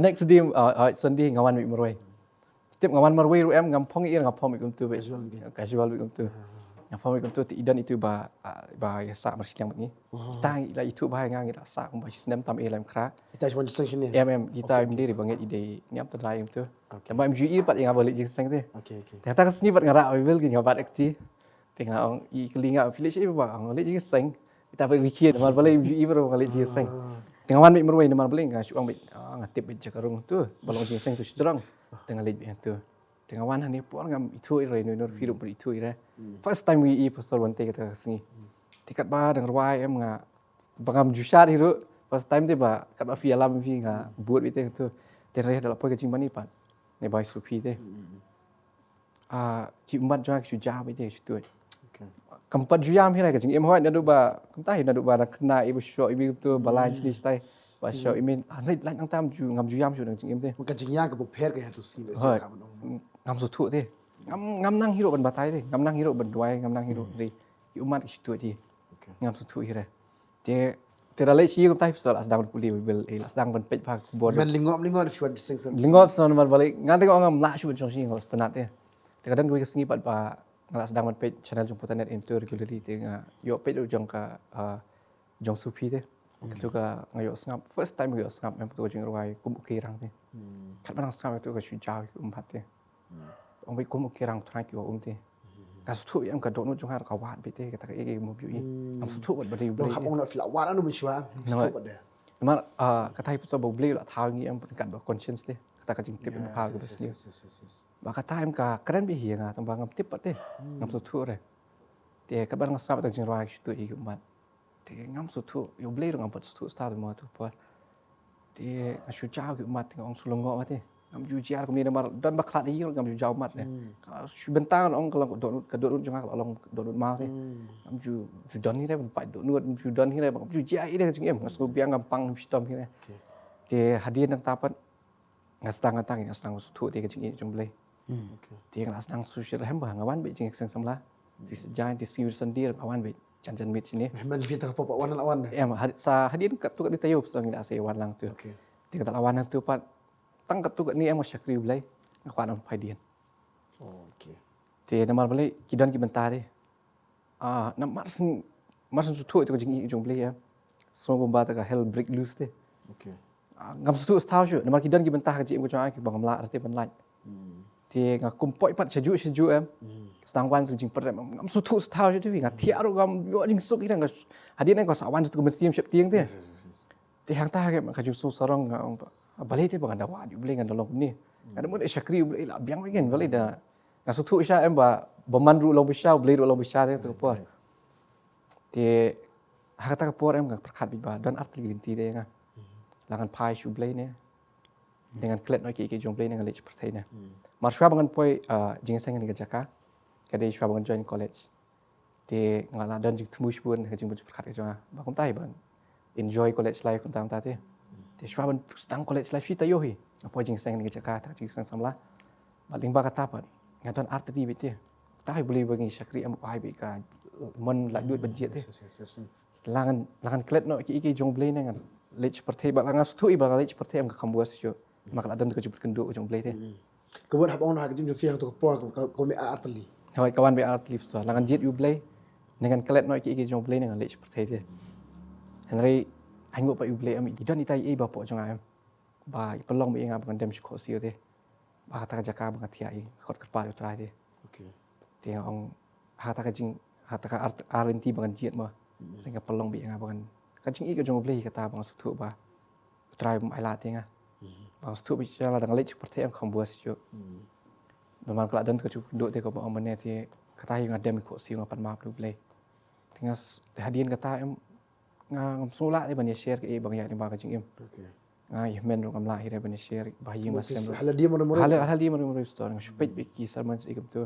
next day Sunday ngawan mit meroi. Step ngawan meroi ru em ngam phong ir ngam phong ikum tu casual ikum tu. Ngam ikum tu ti idan itu ba ya sa marsilang ni. Tang la itu ba ngang ira sa kum ba sinem tam elam kra. Kita cuma jiseng sini. Em kita mendiri banget ide niam tu lain tu. Tambah MGE pat yang balik jiseng tu. Okey. Ternyata kesini pat ngarak bible ki ngabat akti. Tengah ong i kelinga village e ba ong balik jiseng. Kita balik rikit mal balik MGE baru balik jiseng. Tengah wan mit meroi mal balik ngas uang ngatip be jakarung tu. Balong jiseng tu sedrong. Tengah lit tu. Tengah wan ni por ngam itu ire no firu ber itu ire. First time we pasal wante kata sini. Tikat ba deng ruai em nga bangam jusyar hiru. First time tu ba kat ba fi alam fi nga buat bite tu. Tereh dalam poi kecing mani pat. Ni bai supi te. Ki umat jua ki suja bite situ. Keempat juyam hira kecing em hoi nadu ba kemtai nadu ba kena ibu syok ibu tu balai jenis tai. Ba syok imin anai lan ang tam ju ngam juyam su deng cing em te. Maka jingnya ke bukper ke hatu sini. Ngam sutu te. Ngam nang hiro ban batai te. Ngam nang hiro ban duai ngam nang hiro ri. Ki umat ki situ ti. Ngam sutu hira. Te teralai si kum tai sedang puli bible sedang ban pej phak bod. Men lingop fiwan jiseng sen. Lingop son mal balik ngante ko ngam la syun chong sing ngos tenat te. Te kadang ko singi pat ba ngala sedang ban pej channel jong potanet into regularly te nga yo pej jong ka jong supi te. Ketu ka ngayo sngap first time ngayo sngap em tu jing ruai kum ukirang te. Kat banang sngap tu ka shu jaw ki umpat te. Ong bai kum ukirang trai ki te. Ka sutu em ka donu jong har ka wat be te kata ka ege mo biu. Am sutu bat bari Bang hapong na fila wan anu mensyua. Stop ada. Mar kata ipu so bau la thau ngi em kat ba conscience te. Kata ka jing tip em ka ko sini. Ba kata em ka keren bi hi nga tambang ngam tip pat te. Ngam sutu re. Te ka banang sngap ta jing ruai shu tu i umat. Te ngam sutu yo blei ngam pat sutu start mo tu par. Te ashu jauh ki umat ngong sulongo mate. Ngam ju jiar ko ni mar dan baklat hi ngam ju jauh mat ne. Shu bentang ong kalau dodun jong kalau dodun mau te. Ngam ju don ni re pat dodun ju don hi re ngam ju jiar ide jing em ngas biang ngam pang stom hi re. Te hadiah nang tapat ngas tang sutu te jing jong blei. Te ngas tang su shir hamba ngawan be jing seng samla. Si sejai ti siur sendir awan be janjan mit sini. Men kita ke papa wan lawan. Em sa hadian kat tu kat ditayup sang ida se wan lang tu. Ti kat lawan tu pat tang kat tu kat ni em syakri ulai ngakwan on phaidian. Okey. Ti namal balai kidan ki bentar te. Nam marsen sutu itu jing jong blai ya. Semua bomba ta ka hell break loose te. Okey. ngam sutu stau chu namar kidan ki bentah ka ji ko chang ki bang la arti ban lai ti ngakum poi pat sejuk em stang wan sing per ngam sutu stau chu ti ngat thia ro ngam yo jing suk ira ngas hadin ang ko sa wan tu ko sim sep tieng te ti hang ta ke ka ju su sarong ngam balai te bang da wa di bleng ngan long ni ada mo syakri blai la biang wegen balai da ngas sutu sha em ba baman ru long bisha blai ru long bisha te tu por ti hakata ka por em ngak perkhat bi ba dan arti linti te nga langan pai shu blai ne dengan klet noi ki jong blai dengan lech perthai ne mar shwa bangan poi jing seng ni jaka kadai shwa bangan join college te ngala dan jing tumush bun ka jing bun perkhat ka jonga ba kum tai ban enjoy college life kun tam ta te shwa ban stang college life shi tayo hi apo jing seng ni jaka ta jing seng samla ba ling ba kata pan ngaton arti di bit tai boleh bagi syakri am ai bi ka mon la duit budget te langan klet no ki jong blai ne ngan lech perthai ba langas tu iba lech perthai am ka kambuas syo mak la dan ka juput kenduk jong blai te Kebun hab on ha jim jo fiang to ko ko me artli. hoi kawan be art lips to langan jit yu blai dengan klet no ki jong blai dengan lech perthai te henry angguk pa yu blai am di dan itai e ba po jong am ba pelong be nga bang dem ko sio te ba kata jaka bang thia i khot kerpa yu trai te Okay. te ong hata ka jing hata ka art RNT bang jit ma dengan pelong be nga bang ka jing i ka jong blai kata bang su ba trai ai la te nga bang su bi chala dang lech perthai am kambuas sio memang kalau dan kecuali duduk te ko ba amane te kata yang ada ko si ngapan map lu play tinggal hadian kata em ngam sula te ban share ke bang ya ni ba ka jing em Okay. ngai men ro ngam la hire ban share ba yi mas sem Hala dia mo mo. hal di mar store ngai supet be ki sarman se ikam tu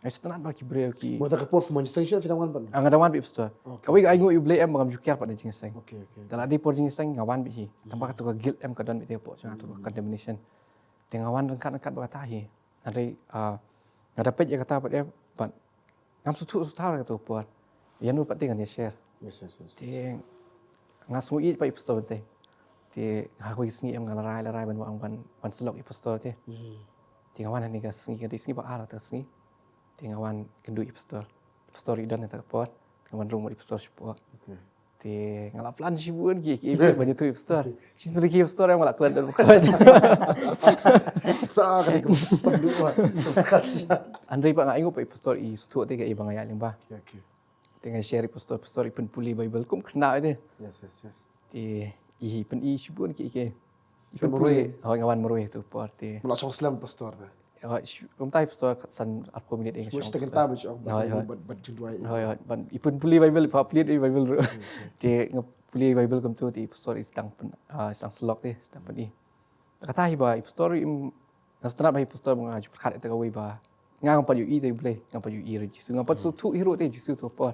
ai stanat ba ki breu ki Mo ta ka pof man sing fiang wan pan. ang ada wan be store kawi ai ngo you play em ngam jukiar pa jing seng Okay, okay. dala di por jing seng ngawan bi hi tampak tu ka guilt em ka dan be te po jang tu condemnation tengawan rengkat ba ta hi nanti ngada pej ya kata dia pan ngam sutu sutar ka tu puat yan nu pati kan ya share Yes. ti ngasu i pa ipsto te ti ngaku isni em ngalarai larai ban ban selok ipsto te ti ngawan ni ka sni ka disni ba ara ta sni ti ngawan kendu ipsto story dan ta puat ngawan rumah ipsto puat Okay. ti ngalap plan si buan ki banyak tu ipsto si sendiri ki ipsto yang ngalap kelan dan bukan Sa ka ko stop du wa. Andrei pa nga ingo pa ipsto i sutu te ka ibang ya limba Okay. tengah share pastor ipun puli Bible kum kena itu Yes. ti i pen i shibun ki ke Ipun meruih. hoi ngawan meruih tu parti Mo chong slam pastor ta. kum tai pastor san aku minit eng Mo sta kan ta ba chong Hoi. bat jing duai. hoi ban ipun puli Bible pa puli Bible ti ngapuli Bible kum tu ti pastor is sedang sedang selok ti sedang pen i kata hi ba pastor im nastana ba pastor mengaju perkat ta kawi ba ngang pa yu i te boleh ngang pa yu i register ngang pa su tu hero te jisu tu par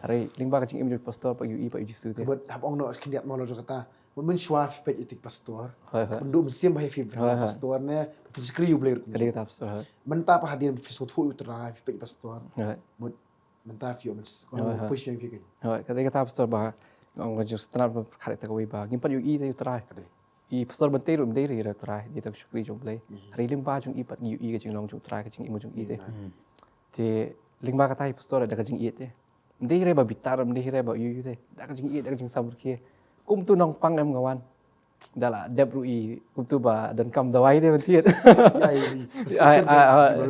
hari lingba kacing im pastor pa yu i pa jisu te Kebun hab on no kindiat mo lo jo kata. Mo men shwaf pej itik pastor. hoi Pendum sim ba fi pastor ne fi skri yu bler. kadi kata pastor Menta pa hadian fi so thu utra fi pej pastor. hoi Mo menta fi men push yang fi kan. hoi kadi kata pastor ba ngong just tanap perkat ta kawi ba ngimpan yu i te try Kade. i pastor bentei rum dei ri try di tak syukri jong play hari lingba jong i pat yu i ka jing long jong try ka jing imo jong i te te lingba kata hi pastor ada ka jing i te dei re ba bitar dei re ba yu te da ka jing i da ka jing samur ki kum tu nong pang em ngawan dala deb ru i kum tu ba dan kam dawai te bentiet Ya ini.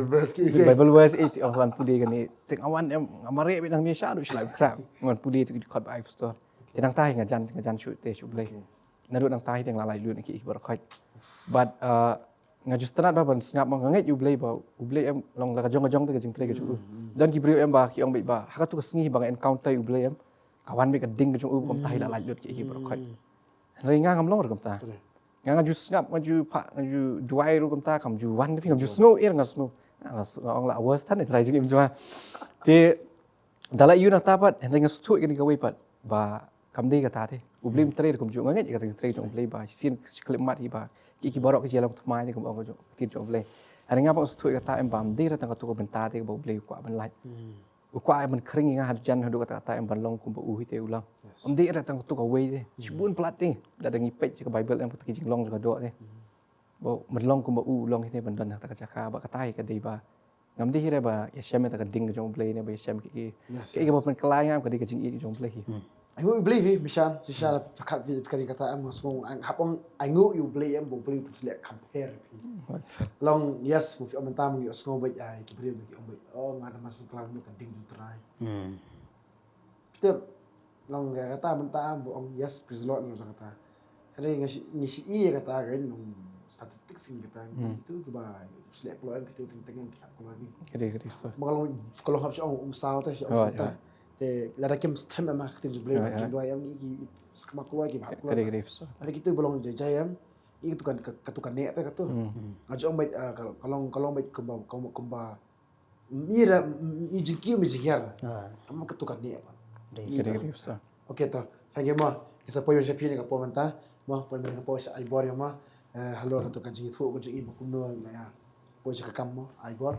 Verse ki. Bible verse is orang pudi kan ni teng awan em ngamare be nang ni sha du shlai kra ngon pudi tu khot ba pastor tenang tai ngajan shoot te shoot play narut nang tahi teng lalai lu ki bar khoi but ngajus tanat ba ban snap mang ngai yu blai ba u blai em long la jong te jing tre ke chu dan ki brio em ba ki ong be ba ha tu sngi bang encounter u blai em kawan be ka ding ke chu kom tahi lalai lu ki bar khoi rai nga ngam long kom ta nga ngaju snap ngaju pa ngaju duai ru kom ta kam ju wan ke ngaju snow ir ngas snow ong la worst tan trai jing em jwa te dalai yu na ta pat rai ngas tu ke ni ka wei pat ba kam dei kata te ublim tre kum ju ngai ka tre jong play ba sin klip mat hi ba ki borok ki jelong thmai te kum ong jo ti jong play ani nga ba su tu kata em bam dei ra tang ka tu ko benta te ba play kwa ban lai kwa man kring nga had jan hadu kata em ban long kum ba u hi te ulang om dei ra tang tu ka wei te sibun plat te da dangi pej ka bible em ki jing long ka do te bo man long kum ba u long hi te ban dan ta ka chaka ba kata hi ka dei ba ngam dei re ba ya shem ta ka ding jong play ne ba shem ki ba man klai nga ka dei ka jing i jong play hi Aingo believe misal sisa perkat perkat kata am ngong hapong aingo you believe am bo believe select compare long yes mu fi amantam yo sngo ba ai ki believe ki omba oh ngata mas plan mu kan ding to try Tep long kata amantam bo yes please lot no kata hari ngisi iya kata kan statistik sing kata itu ba select keluar kita tengah keluar lagi Kedi so. kalau habis sao teh ta te lara kem ma kitin juble ba kin doa yang iki sama keluar iki bahap keluar Kedi so. hari kita belum jajayam itu kan ketukan nek teh katu ngajo baik kalau baik kemba mira mi jikiar am ketukan nek ba Kedi so. okay to thank you ma kisa poyo sa pini ka po manta ma po men ka po sa ibor yang ma halo katu kan jingi thu ko jingi bukuno ya po sa kakam mo ibor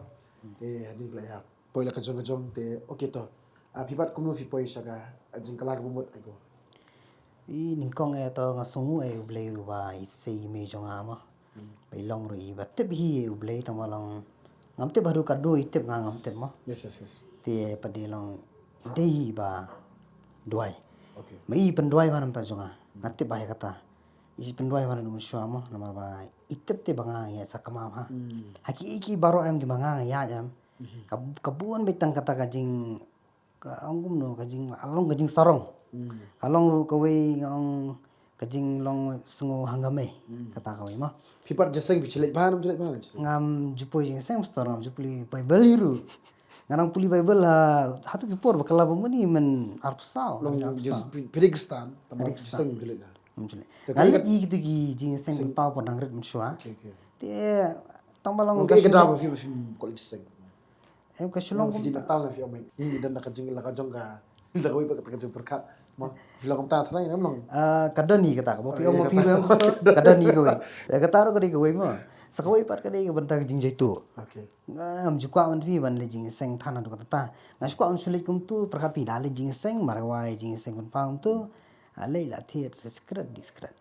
te hadi bla ya po la kajong te okay to pipat kumno fi poy sa ka jing kalar bumot ago I ningkong to ngasungu ublay ru ba isi me jong ama bai long ru I ba tip hi ublay tang malong ngam tip baru kado itip ngam tip mo yes te padi long ide hi ba duai okay mai penduai manam pa jonga ngati ba kata isi penduai manam dum shwa mo nama ba itip te banga ya sakama ha haki iki baro am di banga ya jam kabuan betang kata kajing ka angum no kajing along kajing sarong along ru kawe ngong kajing long sengo hangame kata kawe mo pipat jaseng bichilek bahan ngam jupoi jing sem storong jupli bible hiru ngarang puli bible ha hatu kipor bakala banguni men arpsau long just Kyrgyzstan tamam jaseng bichilek muncul ngalit i gitu gi jing seng pa podang ret menshwa okay te tambalong okay kada ba fi kol jaseng em ka shulong fi metal na fi amai ini dan nakajing ka nda koy pa kajing perkat ma bilang ta thrai nam long kadani kata ka pi ong pi wem kadani ko we kata ro kadi ko we mo sakawai pat kadi ka banta jing jaitu okay ngam jukwa man pi ban le jing seng thana do kata ngasukwa on sulit kum tu perkat pi dale jing seng marwai jing seng kun paum tu alai la thi secret discret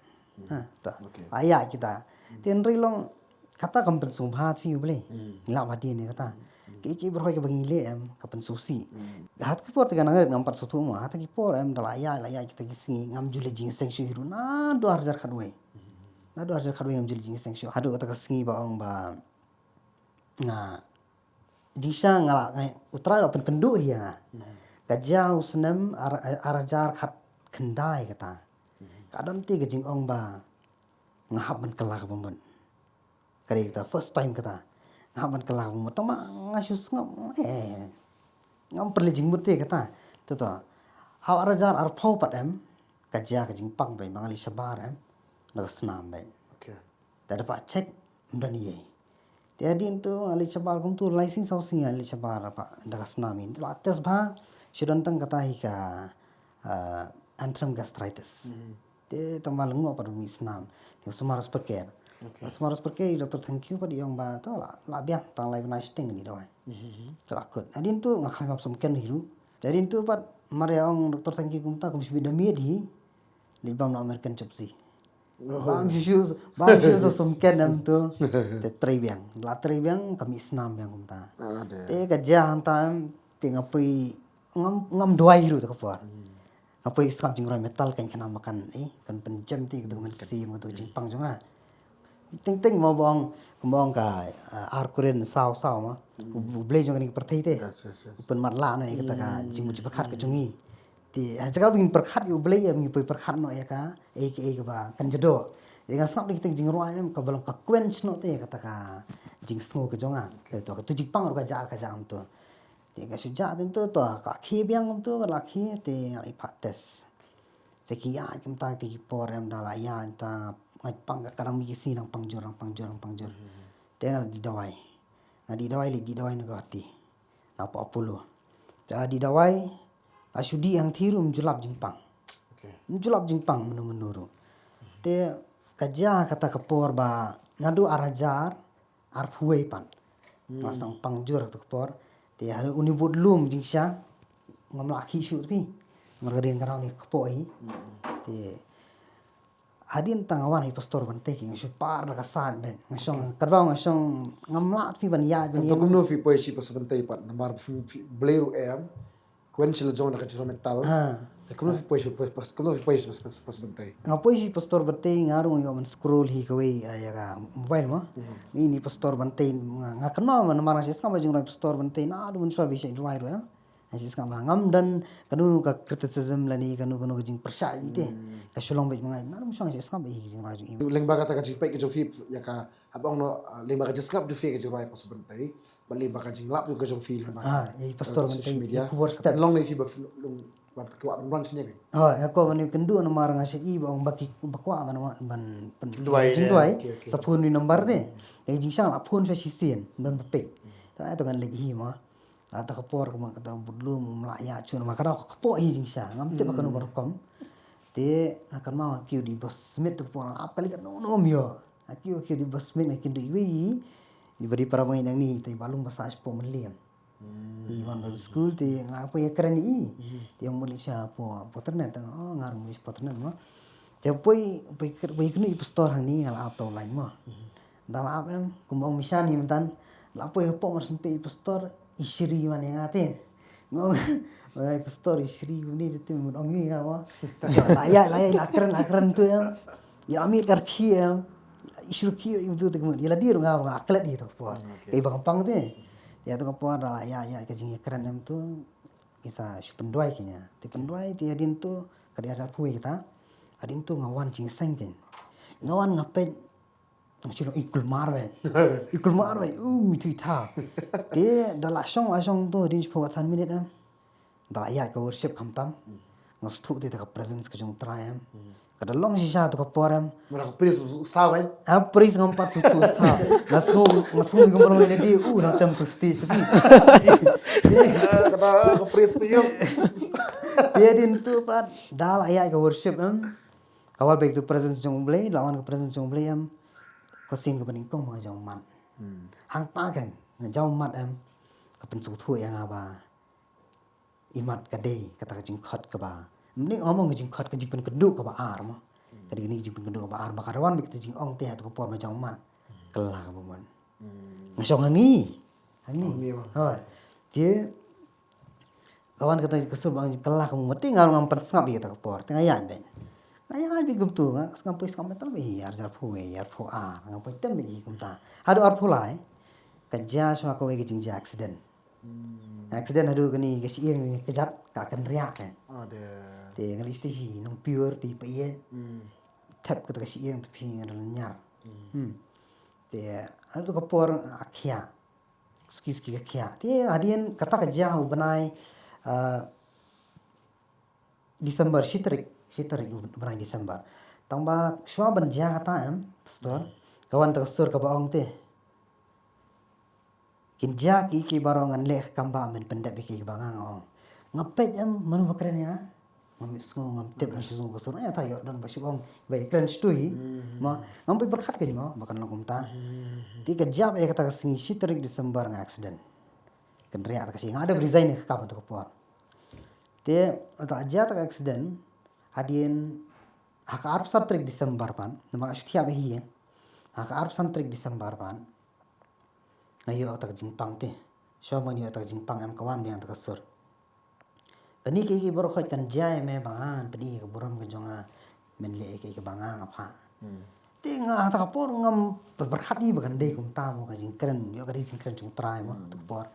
ha ta aya kita tin rilong kata kampen sumphat pi ble la mati ne kata ki berhoi ke bangi le em kapan susi hat ki por te kana ngam pat sutu mo hat ki por em dala ya kita gisngi ngam jule jing seng shu hiru na 2000 khadwe na 2000 khadwe ngam jule jing seng shu hadu kata gisngi ba ong ba na jisha ngala ngai utra open kendu ya kajau senam arajar khat kendai kata kadam ti gajing ong ba ngahap man kelak bumun kari kita first time kata ngahap man kelak bumun tama ngasus ngam perli jing mute kata tu to how arajar ar phau pat em kajia gajing pang bai mangali sabar em nak senam bai okay dah dapat cek mdani ye jadi tu ali sabar kum tu license housing ali sabar apa dah senam ini la tes ba shidon tang kata hi ka antrum gastritis. Te tomal ngo par mi snam. Te sumaras perker. Sumaras perker doktor thank you pa di yang ba to la biang tang live nice thing ni doi. Celakut. Adin tu ngakhai map somken hiru. Jadi tu pat mari ong doktor thank you kumta kum sibida mi di li bam na American chopsi. Bam shoes somken nam tu te tribiang. La tribiang kami snam yang kumta. Te ka jang tam te ngapai ngam doi hiru to kapar. Apa islam jing roi metal kan kena makan kan penjam ti gitu men si mo tu jing pang jonga ting mo bong ka arkuren sao ma ble jong ni perthai te yes pen mat la no kata ka jing mu perkhat ka jongi ti jaga bin perkhat yu ble ya mi perkhat no ya ka ke ba kan jedo dengan sam ni jing roi em ka balong ka quench no te kata ka jing sngo ka jonga to ka tu jing pang ro ka jam tu Tiga sejak tentu tu kaki biang tu laki te ngai pates. Te kia kem ta ti por em dala ya ta ngai pang kadang mi si nang pangjor. Te ngal di dawai. Na di dawai negati. Na pa apolo. Ta di dawai asudi yang thiru menjulap jingpang. okay Menjulap jingpang menuru. Te kaja kata kepor ba ngadu arajar arpuai pan. Pasang pangjor tu kepor. Te haru unibut lum jingsha ngam laki shu pi margarin karau ni kepoi te adin tangawan hi pastor bante ki ngashu par la kasan ben ngasong karau ngam la pi ban ya untuk kumno fi poy si pas bentai pat namar fi bleru em Kuen sila jong nak instrumental. Como fi pois pas bentai. Ngapoy si pastor bantay ngarong yo man scroll hi kaway ya ka mobile mo. Ini pastor bantay nga kanma man marang sis ka majung pastor bantay na adu man sabi siya ruai ro ya. Sis ka ngam dan kanu ka criticism lani kanu jing persya ite. Ka sulong bet mga na adu sang sis ka ba hi jing raju. Leng baga ta ka jing pai ke jo fi ya ka abang no leng baga jeskap jo fi ke jo rai pas bentai. Bali baga jing lap jo ke jo fi lama. Ya pastor bantay media. kubar step. Long nei fi ba long ba tua ban sini kan. Oh, ako man kendu na marang asik i ba baki bakwa man Duai jing dia. duai Okay. sa phone ni number de. Kay jing sang phone sa sisien dan bepek. Ta ito kan lagi hi mo. Ata kapor ko man kata budlu mlaya chun ma kada kapo hi jing sa ngam te bakano gorkom. Te akan ma kiu di bos smith to pon ap kali kan no mio. Akiu di bos smith na kindu iwi. Di bari para main yang ni te balung basa aspo meliam. Iwan baru school ti ngapa ya keren i. Yang muli siya po internet ngarang muli internet mo. Te poi kini pastor hang ni ngal auto line mo. Dal ap em kumong misani mentan. La poi po mar sampai pastor isri man yang atin. Ngong ay pastor isri ni te mun ongi nga mo. La keren tu yang. Ya amir karki yang isru ki itu te mun. Ya la dir nga aklet di to po. Kay bang te. Ya tu kapor adalah ya kajing keren em tu isa penduai kenya. Ti penduai ti adin tu kadi ajar pui kita. Adin tu ngawan jing sengken. Ngawan ngapet ngachino ikul marwe. Ikul marwe. Itu ita. Ti dalam asong tu adin 10 minit em. Dalam ya ke worship kamtam. Ngastu ti ta presence kajong try em. Kada long sisa tu kapor em. Mura ka pres ustaw kan. Apris ngompat suku staf. Nasung gumrong ini di na tem tu stage tapi. Kata ka pres piyo. Dia din tu pat dal ayat ke worship awal baik tu presence jong blay lawan ke presence jong blay ko sin ke peningkong mga jong mat. Hang ta kan jong mat ke pensu tu yang apa. Imat kadai kata ke jing khot ke ba. Mending ngomong ke jing khot ke jing pen keduk ke ba ar mo. Kadi gini jing pen keduk ke ba ar bakarawan bik jing ong teh tu ke por ma jong mat. Kelah ke mon. Ngasong hangi. Hangi, wah. Oh. Dia kawan kata kesel bang kelah kamu mati ngarung ngampet ngap kita ke por tengah yan ben. Ayah abi gum tu ngampoi skam metal be yar jar pu a ngampoi tem be gum ta. Hadu ar pulai kerja sama kowe ke jing accident. Accident hadu kini ke sieng kejat ka kan riak kan. Ada. Te ngali sti nong pure ti pe ye. Tap ke sieng tu pi nyar. Te hadu ke por akhia. Ski akhia. Te adien kata kerja ubenai Desember shitrik bulan Desember. Tambah shua benja kata pastor. Kawan tersur ke baong te. Kinja ki barongan leh kamba men pendek biki bangang ong. Ngapet manu bakren ya. Ngam tip na susung kesur ya tayo dan basi ong baik keren stui. Ma ngampai berkat ke mo makan logum ta. Ti kejap kata kesini shitrik Desember ng accident. Kenriak kasi ada resign ke kapal tu kapor. Te untuk aja tak accident hadien hak arp satrik Desember pan nama setiap hi hak arp satrik Desember pan ayo tak jingpang te syama ni tak jingpang am kawan yang tak sur tani ki baru khot kan jai me bangan pedi ke buram ke jonga menle ke bangang apa te nga tak kapor ngam berkat ni bagan dei kum tamu ka jingkren yo ka jingkren cung trai mo tu por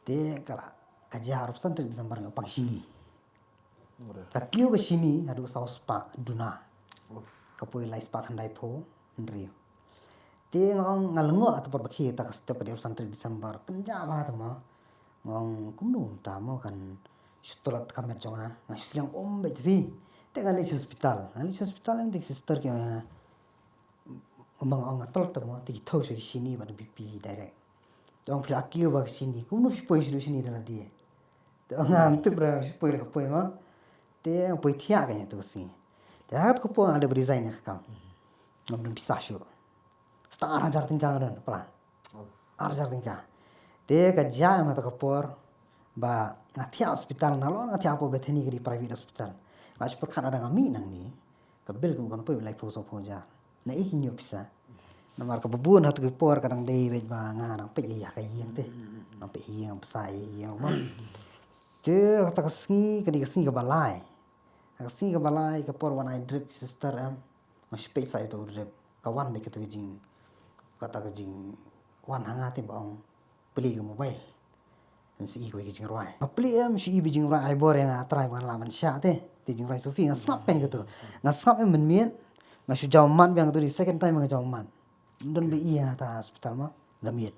te kala kaja harap santai Desember ngopang sini. Kakiu ke sini ada saus pak duna. Kapoi lai spak handai po nrio. Te ngong ngalengo atau perbaki tak setiap kali santai Desember kenja ba ta mo. Ngong kumnu ta mo kan setelah kamera jonga ngasilang ombe tapi te ngali hospital. Ngali hospital yang dik sister ke ngomong ong atol ta mo ti thau se sini ba BP direct. Tong plakiu ba sini kumnu poi sini dalam dia. Ngam tu bra poi le poi ma te poi thia ka tu si te hat ko po ada resign ka ngam dum pisasyo star hajar tingkang dan pala hajar tingkang te ka ja ma ta por ba ngathia hospital na lo ngathia po bethani di private hospital mas perkan ada ngami nang ni ka bel ko kan poi lai po so po ja na ik nyo pisa namar ka bubun hat ko por kadang dei bet ba nga nang pe ya ka yin te nang pe yang pesai yang ma Je kata kesengi ke balai. Kesengi ke balai ke por wan ai drip sister Mas pay saya tu drip. Kawan me kata jing kata jing wan hangati baong beli ke mobile. Si ko jing roi. Beli si jing roi ai bor yang atrai wan laman sya te. Ti jing roi Sofi ngasap kan gitu. Ngasap men ngasu jauman biang tu di second time ngajauman. Don be iya ta hospital mah gamiet.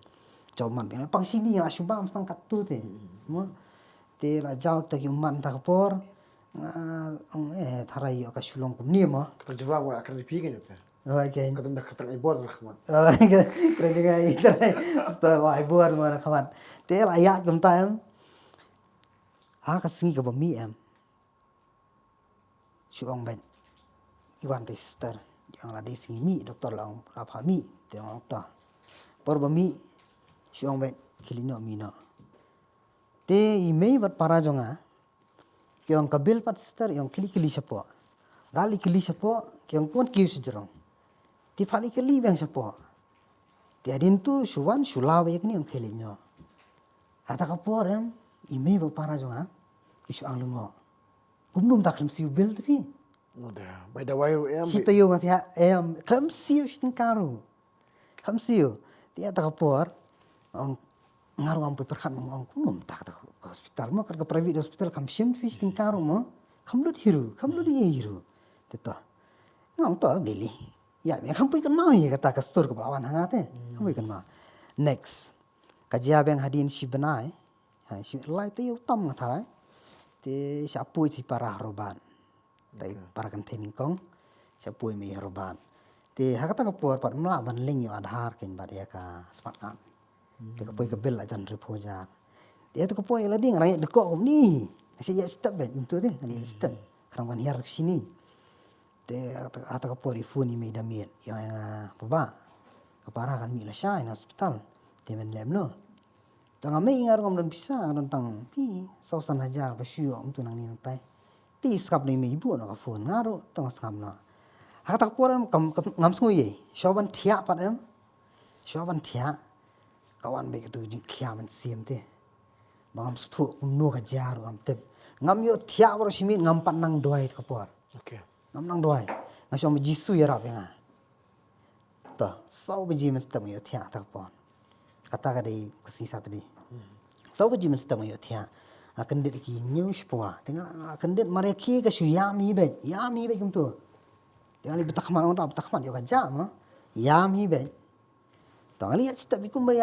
Jauman biang pang sini la subam stang kat tu te. Mo te la jau ta yuman ta por tharai yo ka sulong kum ni mo. Kata jurang wa akan dipikir ya. Okay. Kata ndak kata ibor rahmat. Keren ngay trai. Setelah ai buat mana kawan. Te la ya kum ta ha ka singi ka bami Suong ben. Iwan te sister. Yang la di singi mi doktor lang la pha mi te ngong ta. Por bami suong ben kilino mi no. Te imei bat para jonga. Yang kabil pat sister yang kili sapo. Gali kili sapo yang pun kiu sejerong. Ti phali kili bang sapo. Ti adin tu suwan sulawe yakni yang kilinyo. Hata kapor imei bat para jonga. Isu ang lungo. Kumdum tak siu bil tapi. Udah, by the way Kita yo ngati siu siting karu. Siu. Ti ata kapor ngaruh ampai perkat mong kumdum tak ke hospital mo ke private hospital kam sim fi siting karu mo. Kamlut hiru. Teto. Ngam to beli. Ya, me kam pui kan mau ya kata ke sur ke lawan hangate. Kam pui kan mau. Next. Kajia bang hadin si benai. Ha si lai te yo tam ngatai. Te siapui si parah roban. Dai para kan tening kong. Siapui me roban. Te hakata ke por pat melaban ling yo adhar ken bad ya ka smart card. Te ke pui ke bil ajan repojar. Dia tu ke pui la ding rakyat dekok kom ni. Si ya step ben untuk te ni step. Kerang ban hiar sini. Te ata ke pui phone ni me damiet yang baba. Kepara kan mi la syai hospital. Te men lem no. Tang ame ingar ngom don bisa tentang pi sausan hajar basyu untuk nang ni tai. Ti skap ni me ibu no ka phone ngaru tang skam no. Hakata poram kam ngam sngui ye. Shoban thia pat Shoban thia. Kawan be tu jing khia man sim te. Bangam stu no ka jaru am tep. Ngam yo thia bro simi ngam pat nang doi ka por. Oke. Ngam nang doi. Ngasom jisu ya rap nga. Ta sau be jimen stem yo thia ta por. Kata ka dei kesisa tadi. Sau be jimen stem yo thia. Akan dit ki news poa. Tengah akan dit mareki ka yami be kum tu. Tengah li betakman on betakman yo ka jam yami be. Tengah lihat step ikum be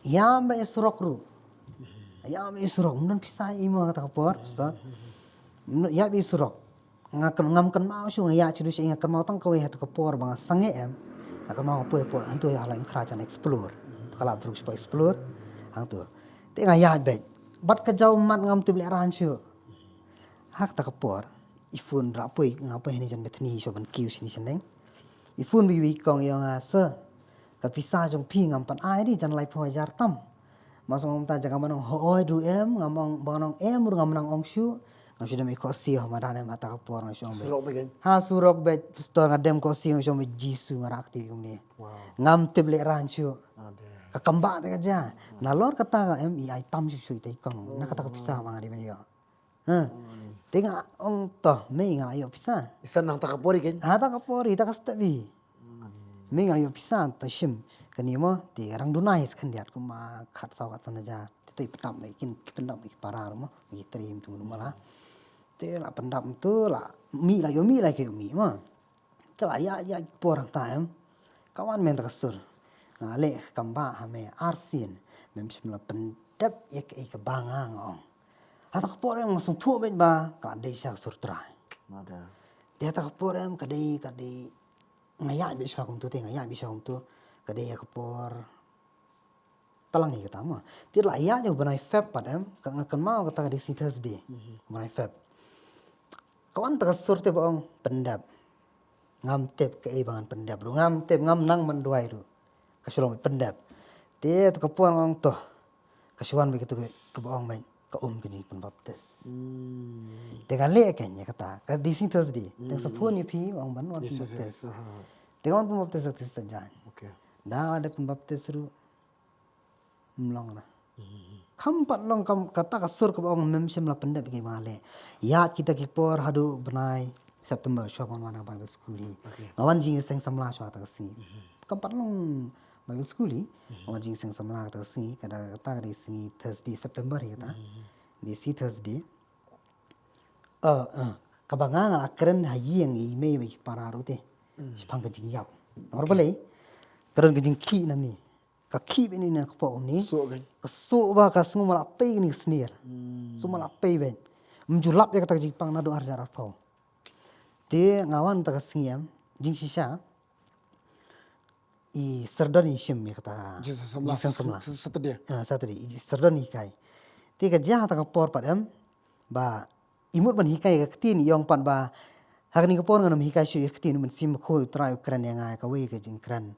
yam be surok ru. Yam be surok mun pisai imo kata por, Ustaz. Ya be surok. Ngam kan mau su ya cidu sing kan mau tang kowe hatu ka por bang sange akan mau po antu ya lain kerajaan explore. Kalau bruk explore hang tu. Tengah ya be. Bat ka jauh mat ngam tu beli ranchu. Hak ta ka por. Ifun rapoi ngapai ni jan betni so ban kiu sini seneng. Ifun bi kong yang asa. Kapisa jong pi ngam pan ai di jan lai po jar tam. Masong ta jaga manong hooi du ngamong banong ru ngam nang ong shu. Ngam sudah mi kosi ho madane mata ka por ngam be. Surok bagian. Ha surok be stor ngadem kosi ngam be jisu ngarak ti kumni. Wow. Ngam te beli ranchu. Ada. Kakamba te kaja. Nalor kata ai tam su te kong. Na kata ka pisa bang di yo. Tengah ong toh me ngal ayo pisa. Istan nang takapori kan? Hata ka pori ta ka stabi. Me ngal ayo pisa ta shim. Kani mo ti rang dunai kan diat ku ma khat saw kat sana ja. Te petam mai kin pendam mai parar mo. Mi trim tu mala. Te la pendam tu la mi la ke yo mi mo. Te la ya porang ta kawan men ta kasur. Ngale kamba hame arsin. Mem simla pendap ya ke bangang ong. Hata kapor yang langsung tua ben ba kadai syak surtrai. Ada. Dia hata kapor yang kadai ngayak be syak kum tu te ngayak be syak kum tu kadai ya kapor talang hi kata ma. Dia la ya jo banai feb padam ngakan mau kata kadai si Thursday. Banai feb. Kawan ta sur te baong pendap. Ngam tep ke bangan pendap ru ngam tep ngam nang menduai ru. Kasulong pendap. Dia tu kapor ngong toh. Kasuan begitu ke baong main. Ka ke jing penbaptis. Dengan lek kan ya kata. Ka di sini Thursday. Dengan sepuluh ni pi orang ban orang penbaptis. Dengan penbaptis itu saja. Oke. Dah ada penbaptis ru. Melong lah. Kampat long kam kata kasur ke bawang membership lah pendek bagi male. Ya kita kipor hadu benai September shop mana Bible school ni. Ngawan jing seng samla shop atas sini. Kampat long Bible school ni. Ngawan jing seng samla atas sini. Kada kata dari sini Thursday September ya kata. Di si Thursday. Kabangan akren hayi yang email bagi para rote. Sepang kejing yap. Nomor boleh. Keren kejing ki nang ni. Kaki ini nak kapok ni. So kan. Kesuk ba kasngu malapai ni senir. So malapai ben. Menjulap ya kata jipang nado arjar apau. Dia ngawan tak kasngiam jing sisa. I serdon isim ya kata. Jesus Semla. Saturday. Saturday. I serdon ikai. Dia kerja tak kapor padam. Ba imut ban hikai ka tin yong pan ba. Hakni kapor nganam hikai syu yaktin men sim ko try kran yang ai ka we ka jing kran.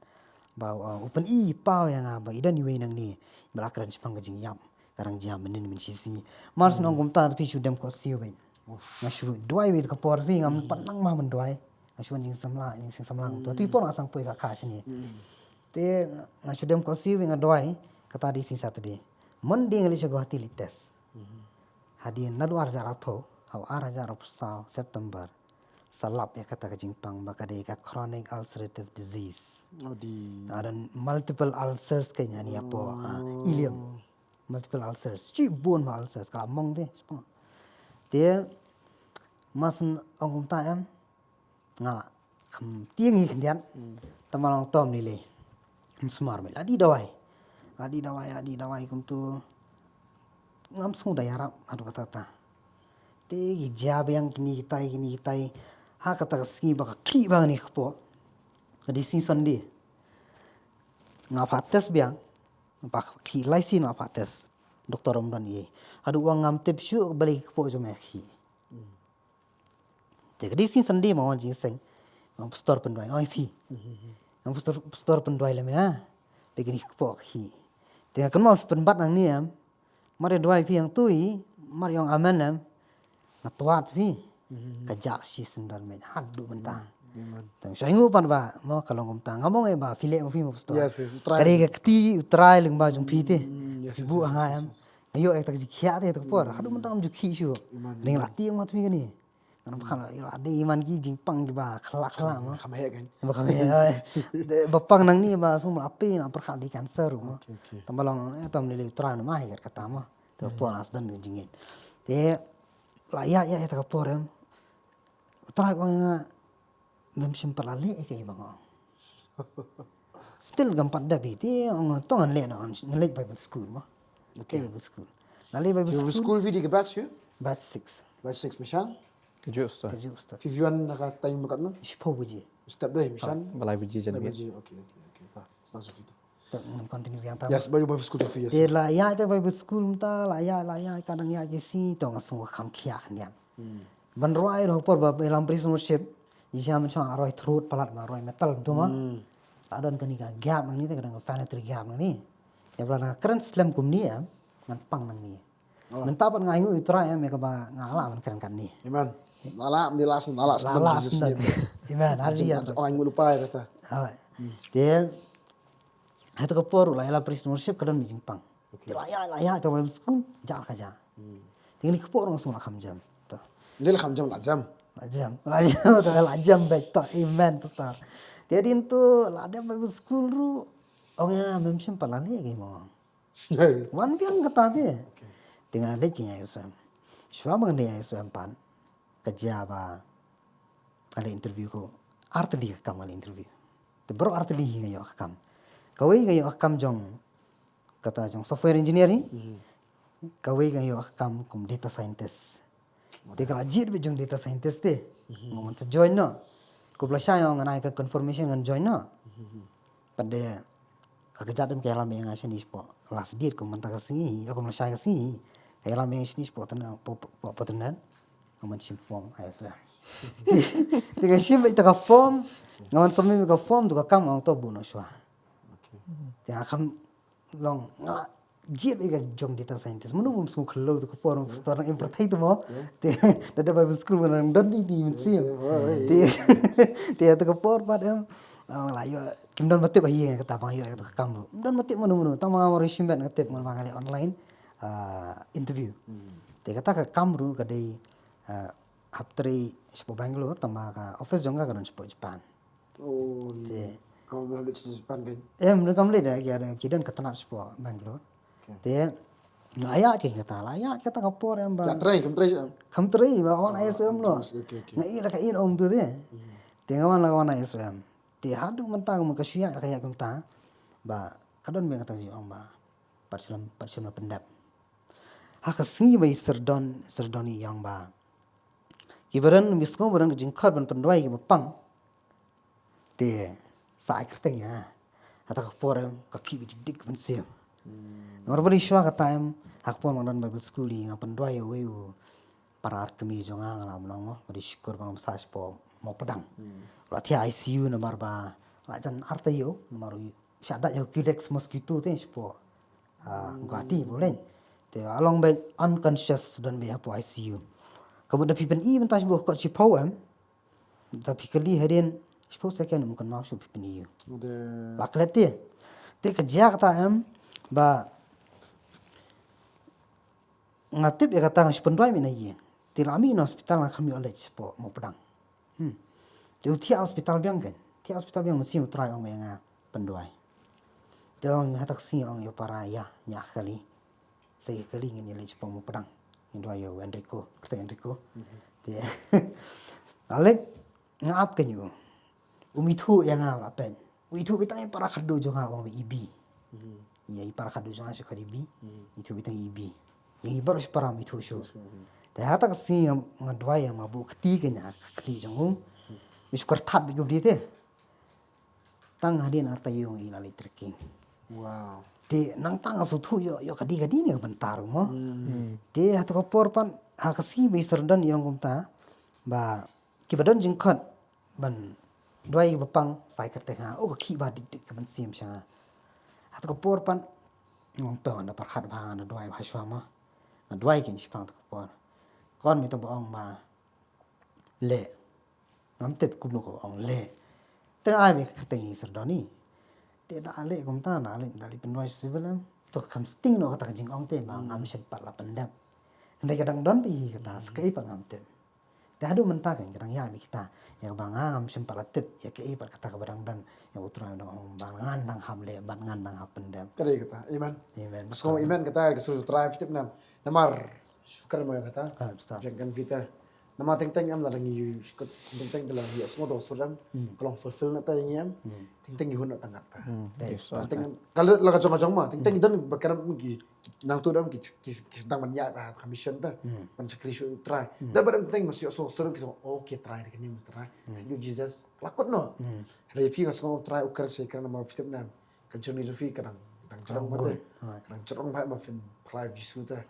Bawa open pau yang apa idan iwe nang ni belakran sepang kajing yam karang jam menin men sisi mars nong kum ta pi dem ko siu bai ngasu duai we ka por pi ngam pan nang ma men duai ngasu jing samla to tu por asang poi ka kha sini te ngasu dem ko siu nga duai kata di sin Saturday mon ding li go hati lites hadin nadu ar jarap tho au ar jarap sa September salap ya kata kajing pang baka de ka chronic ulcerative disease. Oh di. Ada multiple ulcers kayaknya ni apa ileum. Multiple ulcers. Ci bone ma ulcers kalau mong deh. Dia masen ongkum taam ngala kam tiang hi kendian. Tamalong tom ni le. Smar mel adi dawai kum tu ngam semua daya rap aduh kata. Te jab yang kini kitai ha kata ski baka ki bang ni kpo di sin Sunday ngapa tes biang bak ki lai sin ngapa tes doktor omdan ye adu wang ngam tip syu balik kpo jo me ki te di sin Sunday ma jing seng ngam store pendai oi pi ngam store pendai le me ha begini kpo ki te kan ma penbat nang ni am mari doi pi yang tui mari yang aman am ngatuat pi kajak si sendal men hadu mentang tang saya ngupan ba mo kalong kum tang ngomong ba file mo pi mo sto Yes, try. kare ka kti utrai leng ba jung pi te Yes. bu hangam ayo ek tak jikhia te to por hadu mentang ju khi shu ring lati mat pi ni kan khala ila de iman ki jingpang ki ba khala mo Kamaya kan. ba kami bapang nang ni ba sum api na per khali cancer mo Okay. tambalong tam ni le utrai ma hi kata mo to por as dan jingit te layak ya ta por utrai ko nga mem simple ale ke bang still gampat dabi ti ong tongan le no ngelek Bible school mo okay Bible school nale Bible So school school video ke batch you? batch 6 Batch 6 mission. Kejut ustaz. kaju ustaz Vivian naka time makat no. ispo buji Step day mission. Balai Puji Jan Bias. Okay. Ta. Stang so fit. continue yang ta Yes, Bible school to yes. te la ya te Bible school ta la ya kadang ya ke si tong asung kham khia khnian ban roi ro por ba elam prisonership jam chang roi throat palat ma roi metal tu ma adon kan ka gap nang ni te kadang fanatry gap nang ni ya bla keren slam kum ni ya man pang nang ni man ta pan ngai ngu itra ya me ka ba ngala man keren kan ni Amen. Lala di last lala lala Jesus name. iman hari ya Orang lupa ya kata. dia hatu ko por la elam prisonership kadang mi jing pang la ya te Bible school ja ka ja tingni ko por ngong sung kham jam to Dia lah jam lah jam. lajam baik tak iman pastor. Jadi itu lada Bible school ru orang memang palale ke mo. Wan pian kata dia. Dengan lagi nya Yesus. Shwa bang dia Yesus pan. Kerja ba. Kali interview ko. Artli kam kali interview. Te bro artli ngayo kam. Kawai ngayo kam jong kata jong software engineer ni. Kawai ngayo kam kum data scientist. Dia rajin be jong data scientist te. Ngomong se join no. Ko plasya yang nganai ka confirmation ngan join no. Pada kagajadam kaya lam yang asin ispo. Last date ko manta kasi, ako plasya kasi. Kaya lam yang asin ispo tan po tanan. Ngomong sim form ayasla. Tiga sim ita ka form, ngomong sampai ka form tu ka kam ang to buno shwa. Tiga kam long jib ega jong data scientist manu bum school khlo to por store import thai to mo te data Bible school man don ni min sim te to por pa dem la yo kim don mate ba ye ka ta pa yo ka kam don mate manu tang ma ri sim ben ka te man ma online interview. Te kata ka kamru ka dei haptri sepo Bangalore tama ka office jongga ka sepo Japan. Oh, kau balik di Jepang kan? Mereka melihat dah kira kidan ketanat sepo Bangalore. Te layak ke kata kapor yang Ya, bang. try. Kamtri bawa na SWM lo. Okay. Ngai la kain om tu deh. Te ngawan la kawan na SWM. Te hadu mentang muka syia la kayak kumta. Ba kadon bang kata si om ba. Parsilam pendap. Hak singi bai serdoni yang ba. Kibaran misko baran jingkar ban pendwai ki bapang. Te sa kertanya. Hata kapor kaki bidik ban sim. Nomor beriswa kata hakpon mandan Bible school yang pendua ya weu para arkemi jonga ngala menang mo bersyukur bang masas po mau pedang. Lati ICU nomor ba lajan arte yo nomor syada yo kidex mosquito tu po gati boleh. Te along by unconscious dan be po ICU. Kemudian pipen i mentas bo ko ci poem tapi kali hadin sepuluh second mungkin mau pipen i. Udah. Lakleti. Te kerja kata ba ngatip ya kata sependai mina ye. Tilami in hospital nak kami oleh sepo mau pedang. Dia tia hospital biang kan. Tia hospital biang mesti try orang yang pendai. Dia orang hatak sing orang yo para ya nyak kali. Saya kali ingin oleh sepo mau pedang. Indua yo Enrico, kata Enrico. Dia alek ngap kan yo. Umitu yang ngap apa? Umitu bitang para kado jonga orang ibi. Ya para kado jonga sekali ibi. Itu bitang ibi. Yang ibarat separah itu show. Dah hata kasi yang ngadwa yang mabuk ketiganya keti janggung. Misukar tab bigo dia. Tang hadin arta yung ilali trekking. Wow. Di nang tang asutu yo kadi ni bentar mo. Di hata kapor pan hakasi biserdan yang kumta ba kibadan jingkat ban doi bapang sai kerte ha oh ki ba dik ban sim sha. Hata kapor pan ngong to na parkhat ba na doi bhaswa ma. Dua ikan sipang tu kapor. Kon minta bohong ma le. Ngam tip kubnu ko ong le. Teng ai be katengi serdoni. Te da le kum ta na le dali pendoi sivelam. Tu kam sting no kata jing ong te ma ngam sempat la pendam. Ndai kadang don pi kata skai pa ngam tip. Te hadu mentah kan kadang ya mi kita. Ya bang ngam sempat la tip ya ke ipat kata kabadang dan ya utra dong bang ngandang ham le ban ngandang ha pendam. Kada kata iman. Amen. Masko iman kata kesuruh drive tip namar syukar mo kata. Betul. Jangan kita. Nama teng am dalang yu skut teng dalang ya semua dos suram kalau fulfill na tayo yam teng gihun na tangat ta. Teng kalau laga jong ma teng don bakar gi nang tu dam ki sedang manya pa commission ta. Man sakrisu try. Da barang teng masih so suram ki okay try ni try. You Jesus lakot no. Repi ka so try ukar se kan nama fitip na. Ka journey jofi kan cerong mate. Kan cerong ba ma fin live jisu ta.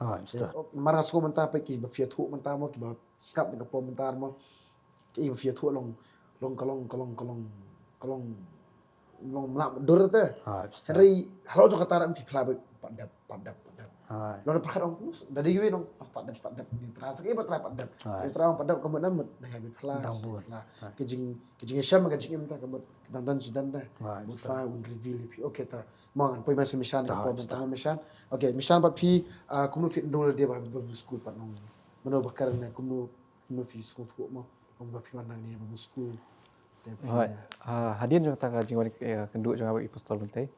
Mara sko menta pa ki ba fiatu menta mo ki ba skap dengan komentar mo ki via tu long lam dur te hari halo jo kata ram fi plab padap lo de pakar ong dari gue dong padap ni terasa ke padap ni terang padap kemudian dah habis plas lah kejing syam kejing imta kebut dan sidan dah but fa un reveal pi okay ta mangan poi masih mission ko bentang mission okay mission pat pi kumnu fit ndol dia ba school pat nong mano bakar na kumnu fi school tu mo va fi mana ni ba school hadian jong taka jing wani kenduk jong awi apostol bentai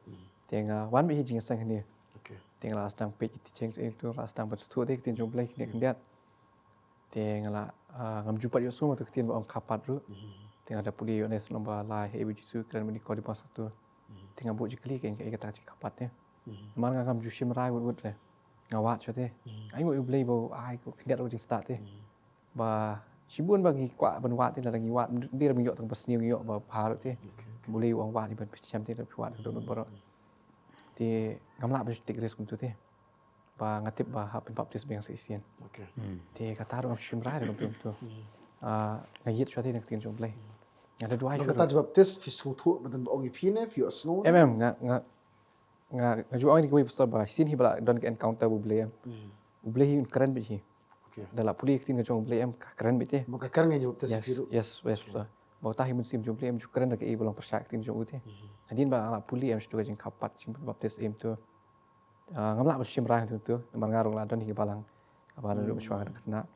tenga wan bi jing sang ni okay tenga la sedang pe ti cheng itu la sedang bersutu te tin jong blai ni kendiat tenga la ngam jumpa yo semua tu tin ba ong kapat ru tenga ada puli yo nes lomba la hebi jisu kran meni ko di pas tu tenga bu jikli ke kata cik kapat ya mar ngam jusim rai wut le ngawat chote ai mo yo blai bo ai ko kendiat ro jing start te ba Sibun bagi kuat benwat ti lagi wat dia miyok tang pasniu miyok ba phar ti boleh wang wat iban picham ti wat do boro ti ngamla ba tik res kum tu ti ba ngatip ba ha pen baptis bang seisian okay ti kata ro shimra ro kum tu ngayit chati nak tin jom play ada dua lo kata jawab tes fi school tu badan ong ipine fi snow nga ju ong ni ko pastor ba sin hi bala don ke encounter bu blay blay keren bi okay dalam puli tin ngajong blay keren bi ti maka kar nga jawab tes fi yes betul. Bawa tahi musim jumpa em juga keren lagi belum persak tin jom uti. Hadin ba ala puli em sudah jeng kapat jeng baptis em tu. ngamla bersim rah tu namar ngarung ladon hingga balang apa duduk bersuara kena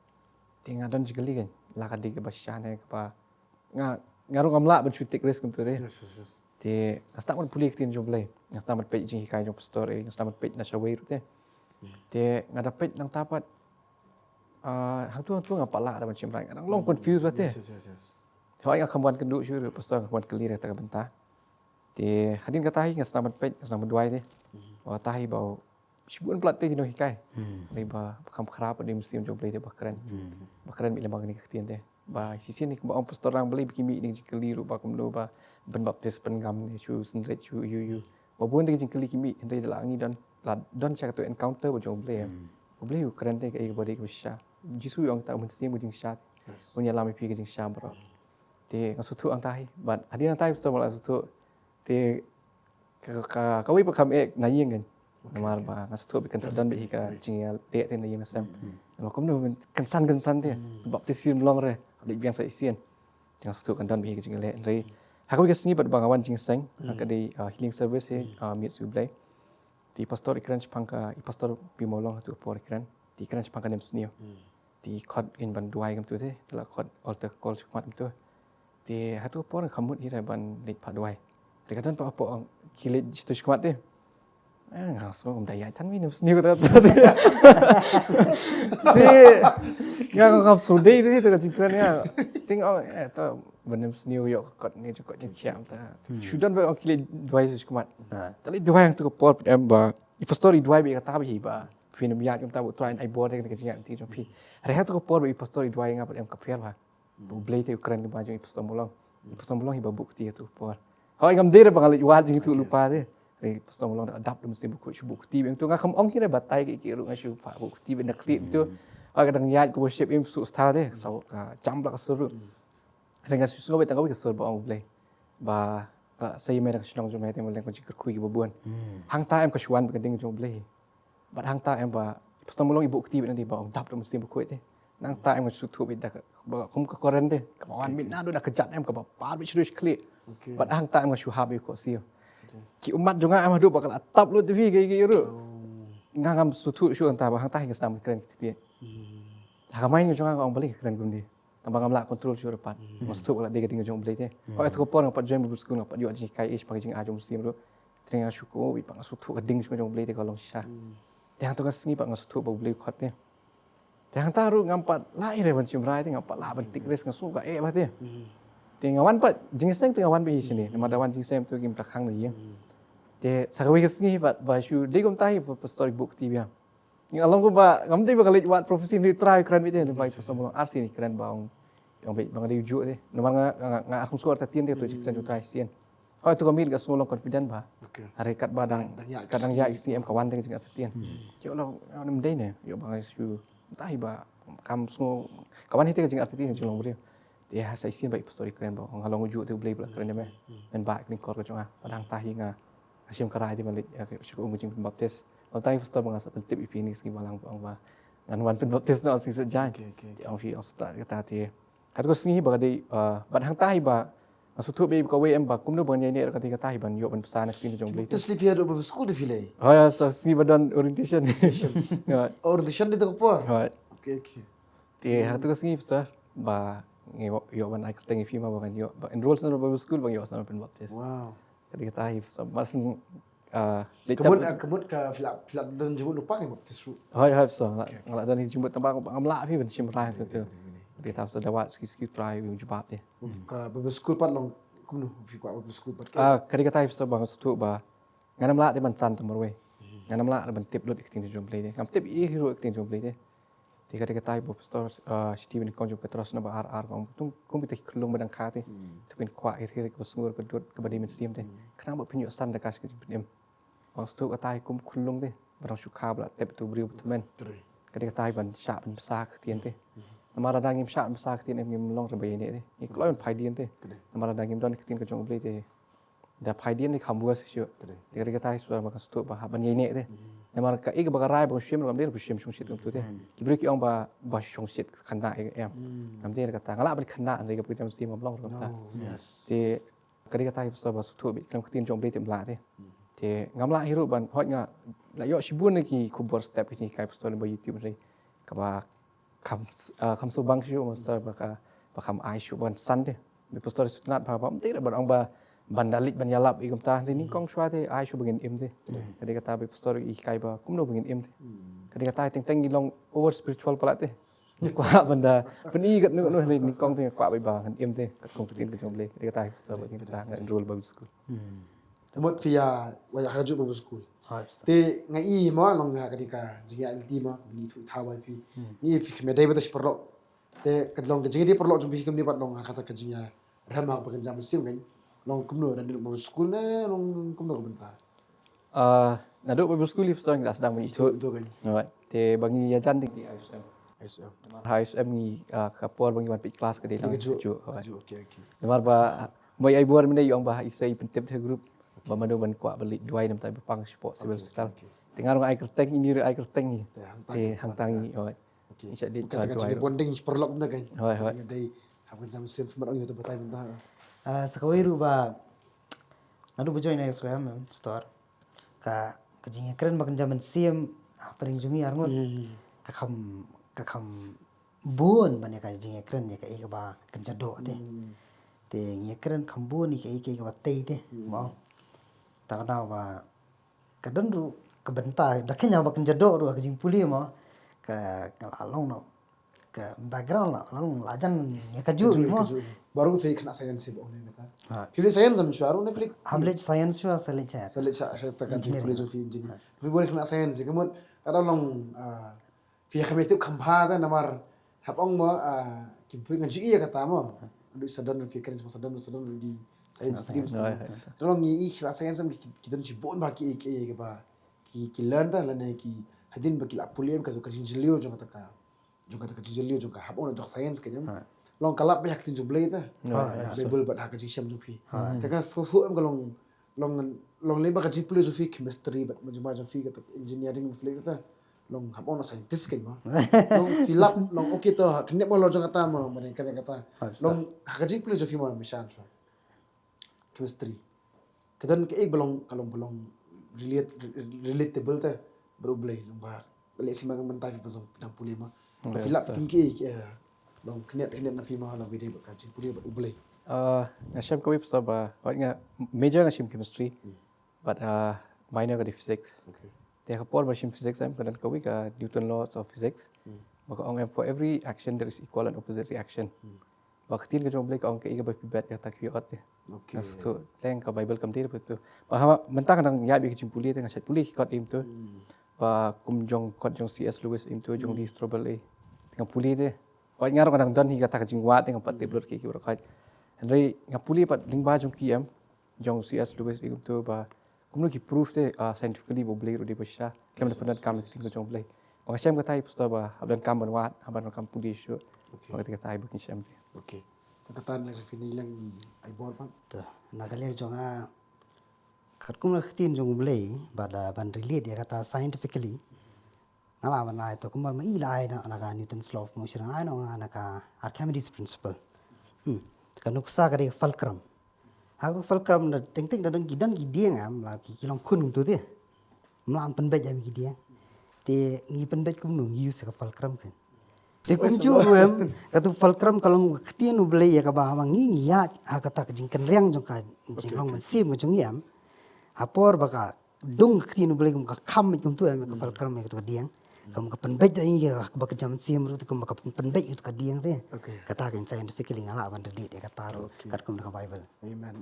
tinggal don jigeli kan lakad di kebasyane kepa ngarung ngamla bercutik risk tu deh Yes, yes, yes. ti ngasta man puli tin jomble ngasta man pej jing hikai jom story ngasta man pej na shawai tu ti ngada pej nang tapat hang tu ngapa la da bersim rah nang long confuse ba te Yes, yes, yes, yes. Hoi nga kamuan keduk syuru pasal kamuan kelir ta bentah. Ti hadin katahi ngasta man pej ngasta man duai te. Wa tahi bau sibun plat te hino hikai. Leba kam kharap di musim joblay te bakran. Bakran mi lemang ni ketien te. Ba sisi ni ba pastor orang beli bikimi ni keliru ba kumlo ba ben baptis pen gam ni chu sendret chu yu. Ba bun te keli kimi ndai dalangi dan la don cha to encounter ba joblay. Joblay yu keren te kai body ko sha. Jisu yang ta musim mujing sha. Punya lami pi ke jing sha bro. Ti ngasutu ang tahi. But hadin ang tahi pastor wala sutu. Ti kawai pakam naying kan. Namar ba ngasutu bikin sedon bi ka jingal te te naying nasam. Nama kum no kensan dia. Baptisim long re. Dik biang sa isien. Jangan sutu kan don bi ka jingal le. Re hakau ke singi bat bangawan jing seng. Ka di healing service meet sublay. Ti pastor ikran pangka pastor pimolong tu por ikran. Ti ikran pangka nem snio. Ti khot in ban duai kam tu te. Tela khot altar call chukmat tu. Ti hatu por kamut hira ban lik pa duai. Dekat don pa apa kilit jitu chukmat te. Ngas ko daya tan mi nem snio ta. Ti ngang kap sudai tu tu jikran ya. Ting ta benem snio yo kot ni jukot jing siam ta. Sudan ba kilit duai chukmat. Tali duai yang tu por em ba. I pastor i duai bi kata bi ba. Pin biat kum ta bu try ai bor ke jing ti jom pi. Rehat ko por bi pastor i duai ngap em kapiar ba. Bu blay te keren di baju i pastor molong. I pastor molong hi ba bukti tu por. Hoi ngam dire bangal iwat jing tu lupa te. Re pastor molong adapt dum mesti buku bukti beng tu ngakam ong kira batai ke kiru ngasu pa bukti ben klip tu. Kadang yat ko worship im su sta te sau ka jambla ka suru. Dengan susu ko betang ko ke sur ba ong blay. Ba saya merek senang jom hete moleng ko jikir kui ba buan. Hang ta em ka shuan ba ding jom blay. Ba hang ta em ba pastor molong ibu bukti ben di ba ong dap dum mesti buku te. Nang ta em ko su tu bi dak ba kum ka koren te. Ka wan min na do dak kejat em ka ba par bi shrush kli. Ba hang ta em ko su hab ko sio. Ki umat juga am hadu bakal atap lu TV ge ru. Ngam su tu shu anta ba hang ta hing sam keren ti. Ha main juga ong beli keren gum di. Tambang ngam la control shu repat. Mas tu bakal de ge jong beli te. Oh itu ko por ngapat join bible school ngapat yo ji kai is pakai jing a jong sim ru. Tringa shu ko bi pang su tu ka ding jong beli te ko long sha. Te hang tu ka singi pang su tu ba beli khot te. Te hang ta ru ngampat lai re ban sim rai te ngampat la ban tik res ngasu ka ba te. Ngawan pat jingseng ngawan bi sini nama dawan jingseng tu kim takhang ni ya te sakawi kesngi pat ba shu legom tai story book ti bia ng along ko ba ngamti ba kalit wat profesi ni try kran bi te ba pasal RC ni kran ba ong be bang di uju te nama nga akung suar ta tien te tu kran tu try sien oh tu kamil ga sulong confident ba harekat badang kadang ya ICM kawan te jing tien yo lo nem dei ne yo bang shu tai ba kam sungo kawan hite jing tien jing brio dia saya sih baik story keren bawa ngalong ujuk tu beli pula keren deh dan baik ni kor kecong padang tahi nga asyam kerai di balik cukup ngucing pembaptis tahi pastor mengasap pentip ipi ni segi malang bang ba ngan pembaptis no sing sejai dia orang fi start kata ti hatu ko singi ba di badang tahi ba asutu be ko we em ba kumno ban ni kata tahi ban yo ban pesan ni jong beli Tu sleep here do school de file. oh ya so singi badan orientation Audition di tu por. right Okay, okay. ti hatu ko singi pastor ba yo ban ai tengi fi ma ban yo enroll sa Bible school bang yo sa pembaptis Wow. Kali kata ai masin Kemut ka filap dan jemput lupa ke baptis ru. hai so ngala dan jemput tambah amla fi ben sim rai tu dia tahu sudah wat ski try we jebab dia Ka Bible school pat long kumno fi kwa Bible school pat ke. kali kata ai so bang tu ba nganam la dia ban san tamar we nganam la ban tip lot ikting jom play dia ngam tip i hero ikting jom play dia tiga tai bo pastor Steven konjo Petros na ba ar kong tung kung kita kulung badang kate tu pin kwa ir ke sungur ke dot ke badi min sim te kana ba pinyo san da kas ke pin bang stu ka tai kum kulung te barang sukha bla tep tu briu temen kadi tai ban sha ban sa ke tien te namara dangim sha ban sa ke tien em ngim long re bay ne te ik loi ban phai dien te namara dangim don ke tien ke jong bli te da phai dien ni kham bua se shu tiga tai su ba stu ba ban ye ne te namar ka ik ba rai ba shim ram der shim shung shit tu te kibri ki ong ba shung shit khana em nam der ka ta ngala ba khana re ka pu jam sim long ram ta Yes. te kadi ka tai so ba su thu bi kam tin jong bli te bla te te ngamla hiru ban hot nga la yo shibun ki kubor step ki kai story ba YouTube ri ka ba kam so bang shu master ba ka ba kam ai shu ban san de be story sunat ba ba mti ba ong ba bandalit ban yalap i ta ni kong shwa te ai shu bengin im te kadi kata be story i kai ba kumno bengin im te kadi kata teng ni long over spiritual pala te kwa benda peni kat nu ni kong te kwa ba kan im te kat kong tin ke jom le kadi kata story ba kita ngan enroll ba school Mot via waya haju ba school. Te ngai mo long nga kadika jinga LT mo ni tu thawai pi. Ni fi me dai batas perlo. Te kadlong ke jinga di perlo jumpi kum ni pat long kata ke jinga ramak ba jam sim kan. Long kumno dan di ba school na long kumno benta. Naduk Bible school story nggak sedang Itu itu itu kan. Alright. Te bangi ya jantik di ISM. ISM. ISM ni kapor bangi wan pik kelas ke dalam Keju. keju. Keju okey okey. Demar ba mai ai buar mina yang bah isai pentep te group. Ba manu ban kwa balik duai nam tai bepang support civil sekal. Tengar ai kerteng ini ai kerteng ni. Te hangtang ni. Alright. Okey. Insya Allah Kata ke jinga bonding perlo benda kan. Hoi, hoi. Jinga dai hapan jam sim semar ong tu batai benta. Sakawiru ba nadu bujoy na SQM store ka kajing keren bakan zaman sim paling jungi arngot kakam buon bane ka jing keren ya ka ika ba kanjado te ngi keren kambun ni ka ika ba tei te mau ta na ba kadon ru ka benta dakenya ba kanjado ru ka jing puli mo ka along no ka background la along lajan ya ka ju mo Baru fi kena sains sih ong kata. Ha. Fi sains am shuaru ne flik. hamlet science wa sale cha Saya lihat saya tekan di kuliah fi engineer. Fi boleh kena sains sih. Kemudian kada long fi kami itu khampa ta namar hapong mo ki bring ngaji iya kata mo. Aduh sadan fi keren sadan di sains stream. Tolong ni kira sains am kita cibon ba ki ke ba ki learn ta lane ki hadin ba ki la puliam ka ka jinjilio jo kata ka. Jo kata ka jinjilio jo ka hapong jo sains ka jam. Long kalap pihak tin jublay ta. Bible bat hak jisham jupi. Teka so am kalong long leba ka jipule jufi chemistry bat majuma jufi ka engineering flik ta. Long hapon na scientist kan ma. Long filap long okay to kenya mo lo jang kata mo mana kata. Long hak jipule jufi mo mishan so. Chemistry. Kedan ke ek belong kalong relatable ta berublay long ba. Balik simang mentai pasang pedang puli ma. Filap kim ke long kena na fima long video bakaji puli bat ublay. Ngasham ko wip ba nga major ngashim chemistry but minor ka di physics. Okay. Te kapor ba shim physics am kadan ko ka Newton laws of physics. Baka ong for every action there is equal and opposite reaction. Baktin ka jomble ka ong ka iga ba pibet ka tak fiot te. Okay. Nasto leng ka Bible kam dir betu. Ba mentang nang ya bi ka puli te ngasat puli kot im tu. Ba kum jong kot jong CS Lewis im tu jong di Strobel tengah puli te. Wah ngar kadang don hi kata kajing wat tengah pat tebler ki berkat. Henry ngapuli pat lingba jong kiam jong CS Lewis igum tu ba kumno ki proof te scientifically bo blay ro de basha. Kem da penat kam ting jong blay. Ong syam katai pusta ba hablan kam ban wat haban kam puli shu. Ong katai bukin syam te. Okay. Takatan na sa finilang ni ay bor pa. to nagalir jonga khatkum khtin jong blei bada ban relate ya kata scientifically ngala ban ai to kuma mai lai na anaga Newton's law of motion ai no anaga Archimedes principle kanuksa kari fulcrum hagu fulcrum na ting ting dan gidan gidiang am la ki kilong kun tu te mlam pen bej am gidiang te ngi pen bej kum nung use ka fulcrum kan te kum chu em katu fulcrum kalong khtin u blei ya ka ba ngi ya kata jingkan riang jong ka jinglong man sim jong yam hapor baka dung khtin u blei kum ka kham kum tu em ka fulcrum ka tu diang kam ka penbej da inga ka ba jam sim ru kum ka penbej itu ka diang te Okay. kata kan scientifically ngala ban relate ya kata ru kat kum ka Bible Amen.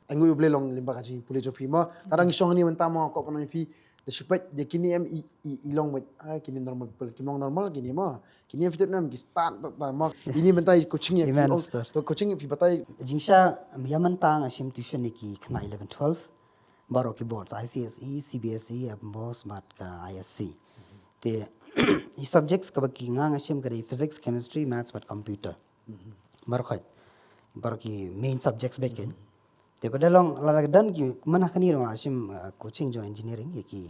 Angu ublay long limba kaji puli jo pima. Tarang isong ni mentah mo ko panoy pi. De supet de kini am ilong met kini normal pel kimong normal kini ma. Kini am fitur nam ki start ta ma. Ini mentah coaching ya Amen, fi. Pastor. To coaching fi batai jingsha yaman tang ashim tuition ni ki khna 11 12 baro ki boards ICSE CBSE abos mat ka ISC te i subjects ka ki ngang ashim kare physics chemistry maths but computer baro khat baro ki main subjects beken te padalong laladan ki mana khani ro ashim coaching jo engineering ye ki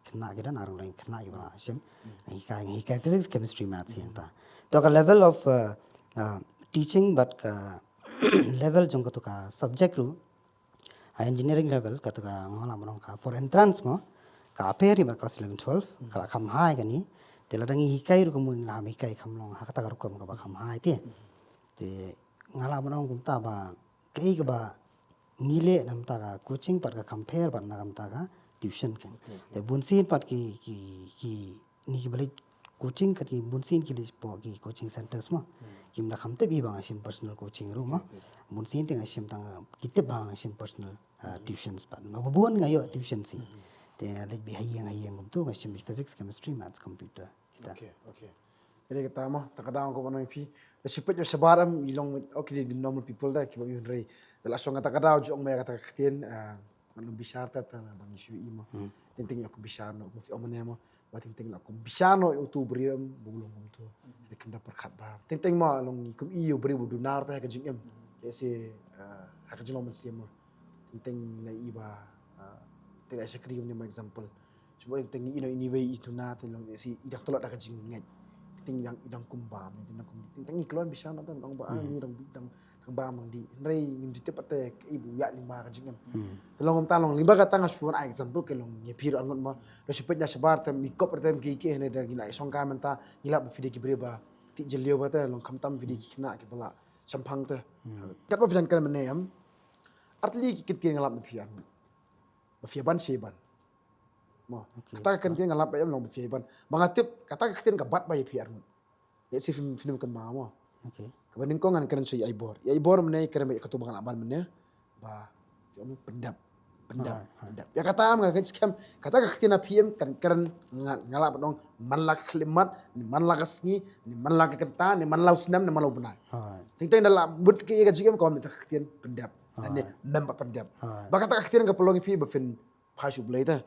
khna gidan arong lai khna i ba ashim hi kai physics chemistry maths yang ta to ka level of teaching but level jong ka to ka subject ru engineering level ka to ka ngola monong ka for entrance mo ka aperi bar kelas 11 12 kala kam hai kan ni te la dangi hikai ru kemun la hikai kam long hakata ka kam ka ba kam hai te ngala banong kum ta ba kei ka ba ngile nam ta ka coaching par ka compare par na kam ta ka tuition kan te bunsin par ki ni ki balik coaching ka ki bunsin ki lispo ki coaching centers ma kim na kham te bi bang asim personal coaching ru ma bunsin te asim tang kite bang asim personal tuitions par ma buon ngayo tuition si te lek bi hayang kum tu asim physics chemistry maths computer kita Okay. Jadi kita mah takadang ko manoi pi. Resipet yo sabaram ilong okay the normal people da kiba yun rei. Dala so ngata kadao jong may kata ktien ngano bisar ta bang isu imo. Tinting aku bisar no fi omane mo. Ba tinting aku bisar no youtuber yam bulong tu. Rekenda perkat ba. Tinting mo long ikum iyo beri bu dunar ta ka jing em. Ese haka jong man siamo. Tinting na iba tidak sekali ni example. Cuba tinting ino ini way itu na tilong si idak tolak da ka jing ngai. Ting idang kumbam ting iklan bisa nonton dong ba ni dong bam dong di rei ngim jite pate ibu ya lima ka jingam tolong talong limba ka tanga suan example ke long ye pir angon ma do supet na sabar tem ikop tem ki ne da gila song ka menta gila video ki breba ti jelio ba ta long kamtam video ki na ki bala sampang ta kat ba filan kan menem artli ki kit ngalap fian ba fiaban seban mo kata kan dia ngalap ayam long fiaban mangatip kata kan ka bat ba ye piar ya si film kan ma mo okay kabaning ko ngan kan so ibor mene kere me katu bangan aban mene ba fiamu pendap ya kata am ga scam kata ka ktina pm kan ngalap dong manlak klimat ni manlak asngi ni manlak kenta ni manlau sinam ni malau benar ting dalam but ke ga jigam ko me ta ktin pendap dan ni memba pendap ba kata ka ktina ka pelongi pi ba fin pasu blaita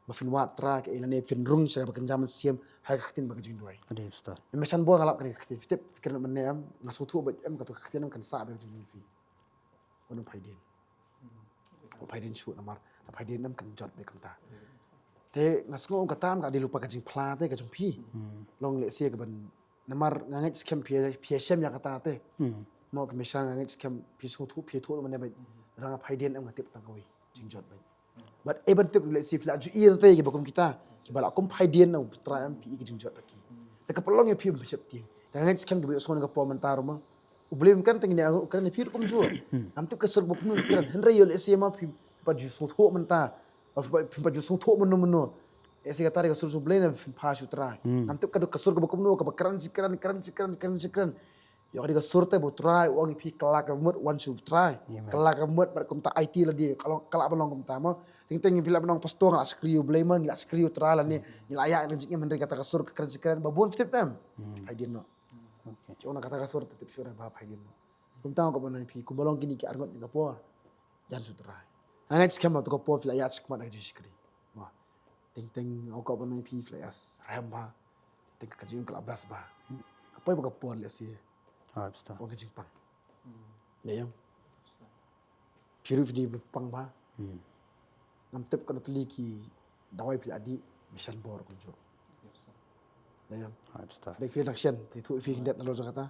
ba fin wat tra ke ina ne fin rung sa ba kanjam siam ha ka ktin ba ka jing duai kade star mesan bo ngalap kan ktin fitip fikir mene am ngasutu ba am ka to ktin kan sa ba jing fi ono paiden paiden shoot namar paiden nam kan jot be kamta te ngasngo ka tam ka di lupa ka jing pla te ka jing pi long le sia ka ban namar ngangai scam pi sem ya kata te mo ka mesan ngangai scam pi so tu pi to mene ba ranga paiden am ngatip tang koi jing jot ba but even tip le si fla ju ir te ki bakum kita ki bala kum paiden na tra am pi ki jing jot ki te ka pelong ya pi besep ti ngangai scam ka be so ka po mentar mo ublim kan tinggi aku kan ni pir kum ju am tip ka sur bu kum kan henry yo le si ma pi pa ju so tho menta of pa ju so tho meno ese ka tari ka sur su blena pa su tra am tip ka sur ka kum no ka kran sikran yo ka sur te bu try wang pi kelak ka mut one su try kelak ka mut bar kum ta IT la di kalau kelak belong kum ta mo ting bila belong pasto ngak skriu blema ngak skriu tra la ni layak rezeki men kata ka sur ka kran sikran ba bon tip tam ai dia no Cuma kata kasur tetap syurah bahap hagen. Kum tahu kau mana pi kum balong kini ki argot ni kapor. Jangan sutra. Angat skam tu kapor fila yat skam nak jiskri. Wah. Ting kau mana pi fila yas ramba. Ting kajing kelabas bah. Apa yang kapor le si. betul Orang kajing pang. Ya yang. Piru di pang bah. Nam tep kan tuli ki dawai fila adi mission bor kunjo. Yang. betul Fila fila action. Itu fila hindat lalu kata.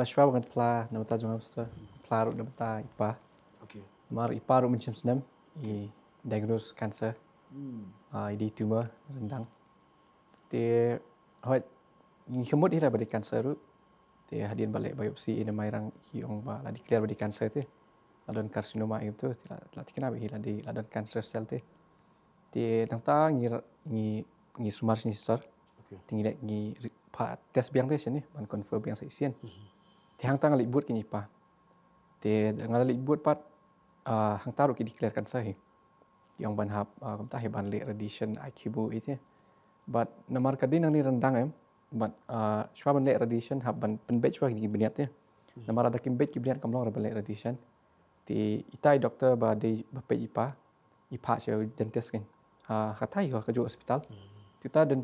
Shwa bangan pla nama ta jong hamster pla ru nama ta ipa Okay. mar ipa ru mencim senam i diagnose cancer di tumor rendang te hoi ni kemud ira badi cancer ru te hadian balik biopsi ina mairang hiong ba la declare badi cancer te ladon karsinoma itu telah tikena be di ladon cancer cell te nang ta ngi sumar ni sar tinggi lek ngi pa tes biang te sini ban confirm biang sa isian te hang tang libut ki pa te ngal libut pat hang taru ki declare kan sahi yang ban hap kam ta ban le radiation IQ bu itu but namar kadin nang ni rendang but shwa ban le radiation hap ban penbet shwa ki biniat te namar ada kimbet ki biniat kam long ban le radiation te itai doktor ba de ba pe ipa sya dentist kan khatai ho ka ju hospital kita dan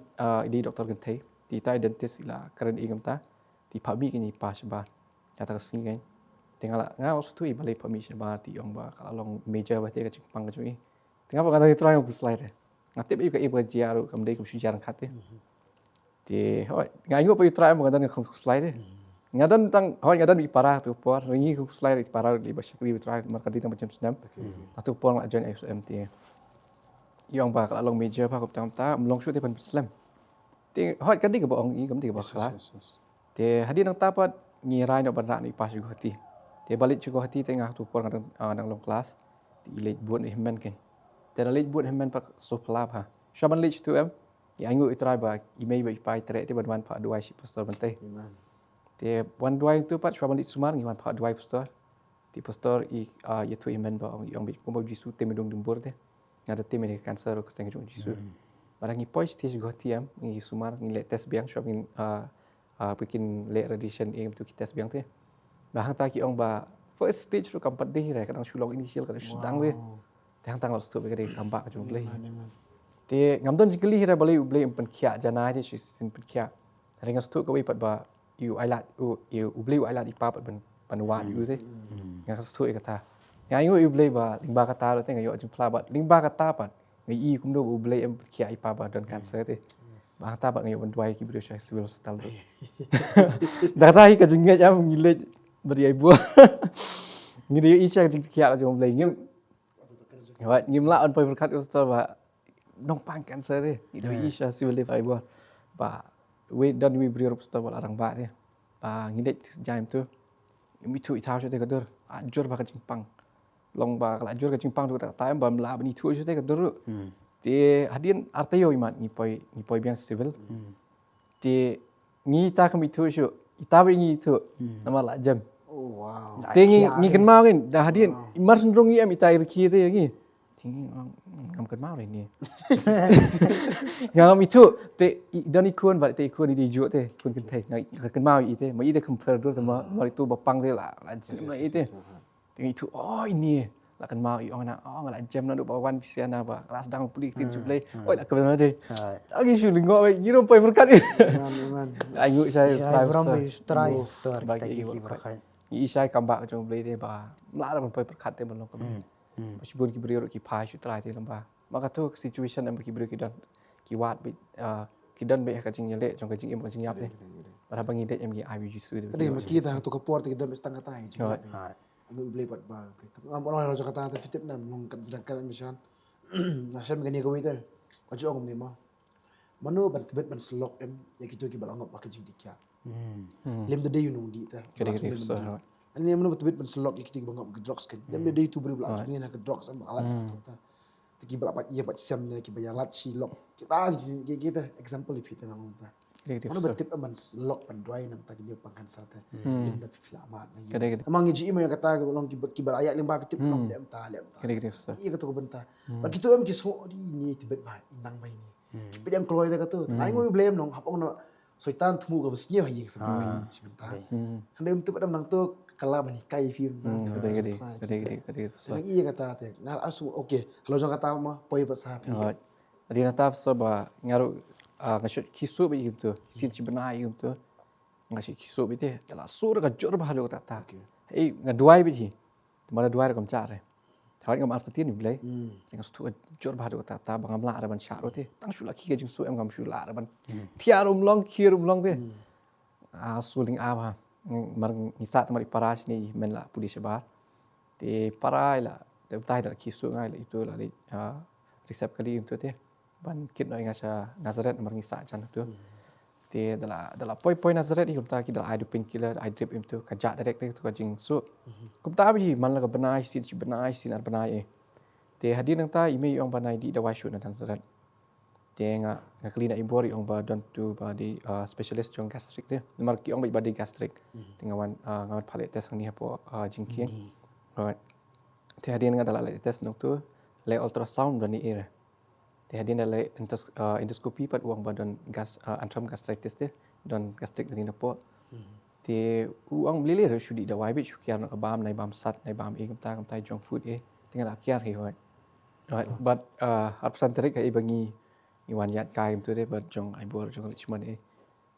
di doktor gentai kita dentist ila keren ingam ta ti phabi kini pa shba kata kesini kan tinggal ngau sutu i balai phami shba ti ong ba kalong meja ba te ka chingpang ka chui tinggal pa kata itu yang slide ngatip juga ibu jiaru kamdai kum sujar khate ti hoi ngai ngo pa itra mo ngadan kum slide ngadan tang hoi ngadan bi parah tu por ringi kum slide parah li ba shakri itra markadi tang macam senam atu por la join FMT yang ba kalau long major ba ko tam ta long shoot te pan slam te hot kan ti ka bong i kam ti ka ba kala te hadi nang ta pat ngi rai no ban ra ni pas juga hati te balik juga hati te ngah tu por nang long kelas ti late buat ni men ken te late buat men pak so pelap ha shaban late tu em ya angu itrai ba email ba pai tre te ban pa duai si pastor bante te wan duai tu pat shaban late sumar ngi wan pa duai pastor ti pastor i ya tu men ba yang bi ko ba jisu te medong dumbur te ngada te me cancer ko teng jong jisu barang i pois te juga hati em ngi sumar ngi le test biang shaban bikin late radiation em tu kita biang te bahang ta ki ong ba first stage tu kampat deh re kadang sulong initial kadang sedang deh tang tang los tu be kadang kambak ka jong play te ngam don jikli re balai ublai pen khia jana je sin pen khia ring stu ka wi pat ba you ailat you ublai ailat ipa pat ban wa you te ngam stu e kata ngai ngu ublai ba lingba kata te ngai yo jing pla ba lingba kata pat ngai i kum do ublai em khia ipa ba don cancer te bang ta ba ngai ban duai ki brio chai civil hospital tu dah ta hi ka jing ngai jam ngile beri ai buah ngiri isya jing khia ka jong play ngim Wat ngim la on poi berkat ustaz ba nong pang cancer te itu isya civil life ai buah ba we dan we beri ustaz ba arang ba te ba ngide jam tu mi tu itau te ka dur ajur ba ka jing pang long ba kala ajur ka jing pang tu ta ta ba mla ba ni tu te ka dur te hadin artayo imat ni poi biang civil te ngi ta ka mi tu shu ita ba ngi tu nama la jam Oh wow. te ngi kan mau kan dah hadin imar sendrong ngi am ita irki te ngi tingi ngam kan mau ni ngam itu te dan ikun ba te ikun di ju te ikun kan te ngai kan mau i te mai te compare do sama mai tu bapang te la jam mai te tingi itu oh ini la kan mau i ong na oh la jam na do ba wan pisiana ba kelas dang pulik tin ju play oi la kan de agi shu lingo ngi ro poi berkat Man. ai ngu sai From the try store bagi kita ibu ki berkai. isai kambak jong play te ba mla ra poi berkat te ban lo kan meskipun ki beri ki pai shu try te lamba maka tu situation am ki beri ki dan ki wat bi ki dan be ka jing le jong ka jing em ka jing yap te para bangi de em ki ai bi jisu de Kadi makita tu kapor te kita mesti kata ai. Hai. Angu ublay pat ba. Ngam ono ro kata ta fitip nam nong kan kan misan. Na syam gani ko witer. Kajo ngom ni ma. Manu ban tibet ban slok em ya kitu ki balangop ba ka jing dikya. Lem de day nong di ta. kede so Ani manu tibet ban slok ya kitu ki bangop ke drugs kan. Lem de day tu beri bla ni na ke drugs am alat ta. Tiki berapa iya pak siam ne ki bayar lat si lok. Kita kita example di pita ngom ta. kede Mana so bertip aman lok panduai nang tadi dia pangkan sate. Lim da pipila amat na Kede. yes. Amang ngi mo yang kata long kibar ayak limba ketip nong lem ta. kede so Iya kata ko benta. Ba kitu am kiso di ni tibet ba inang ba ini. Kipid yang keluar kata tu. Ai ngoi blame nong hapong no soitan tumu ka besnyo hayeng sa si benta. Hande am tibet am nang tu kala manikai film ta. kede so Nang iya kata te. Na asu okay. Kalau jang kata mah poi pasapi. Adi na tap so ba ngaru ngasut kisu bi gitu sil ci benai gitu ngasih kisu bi te la sur ka jor ba lo ta ta ei ngaduai bi ji mala duai kam cha re thawat ngam arti ni blai ngas tu jor ba lo ta ta bangam la ra ban sha ro te tang su la ki ga jing su em ngam su la ra ban tiarum long kirum long te suling a ba mar ngisat mar parash ni men la pudi sebar te parai la te tai da kisu ngai la itu la resep kali itu te ban kit noi ngasa Nazareth mar ngisa chan tu te dala poi Nazareth hi kumta ki dala ai pin killer ai drip im tu ka ja direct tu ka jing su kumta bi man la ka banai sin ar banai te hadi nang ta ime yong banai di da washu na Nazareth te nga klina ibori ong ba don tu ba di specialist jong gastric te mar ki ong ba di gastric te ngawan ngawan phale test ni hapo jing kieng right te hadi nga dala test nok tu le ultrasound dan ni era te hadin dala endoscopy pat uang badan gas antram gastritis te dan gastric ni napo te uang blile re shudi da wai bi shukiar nak bam nai bam sat nai bam e kam ta junk food tinggal akiar hi hoi but apsan terik ai bangi iwan yat kai tu te but jong ai bor jong lichman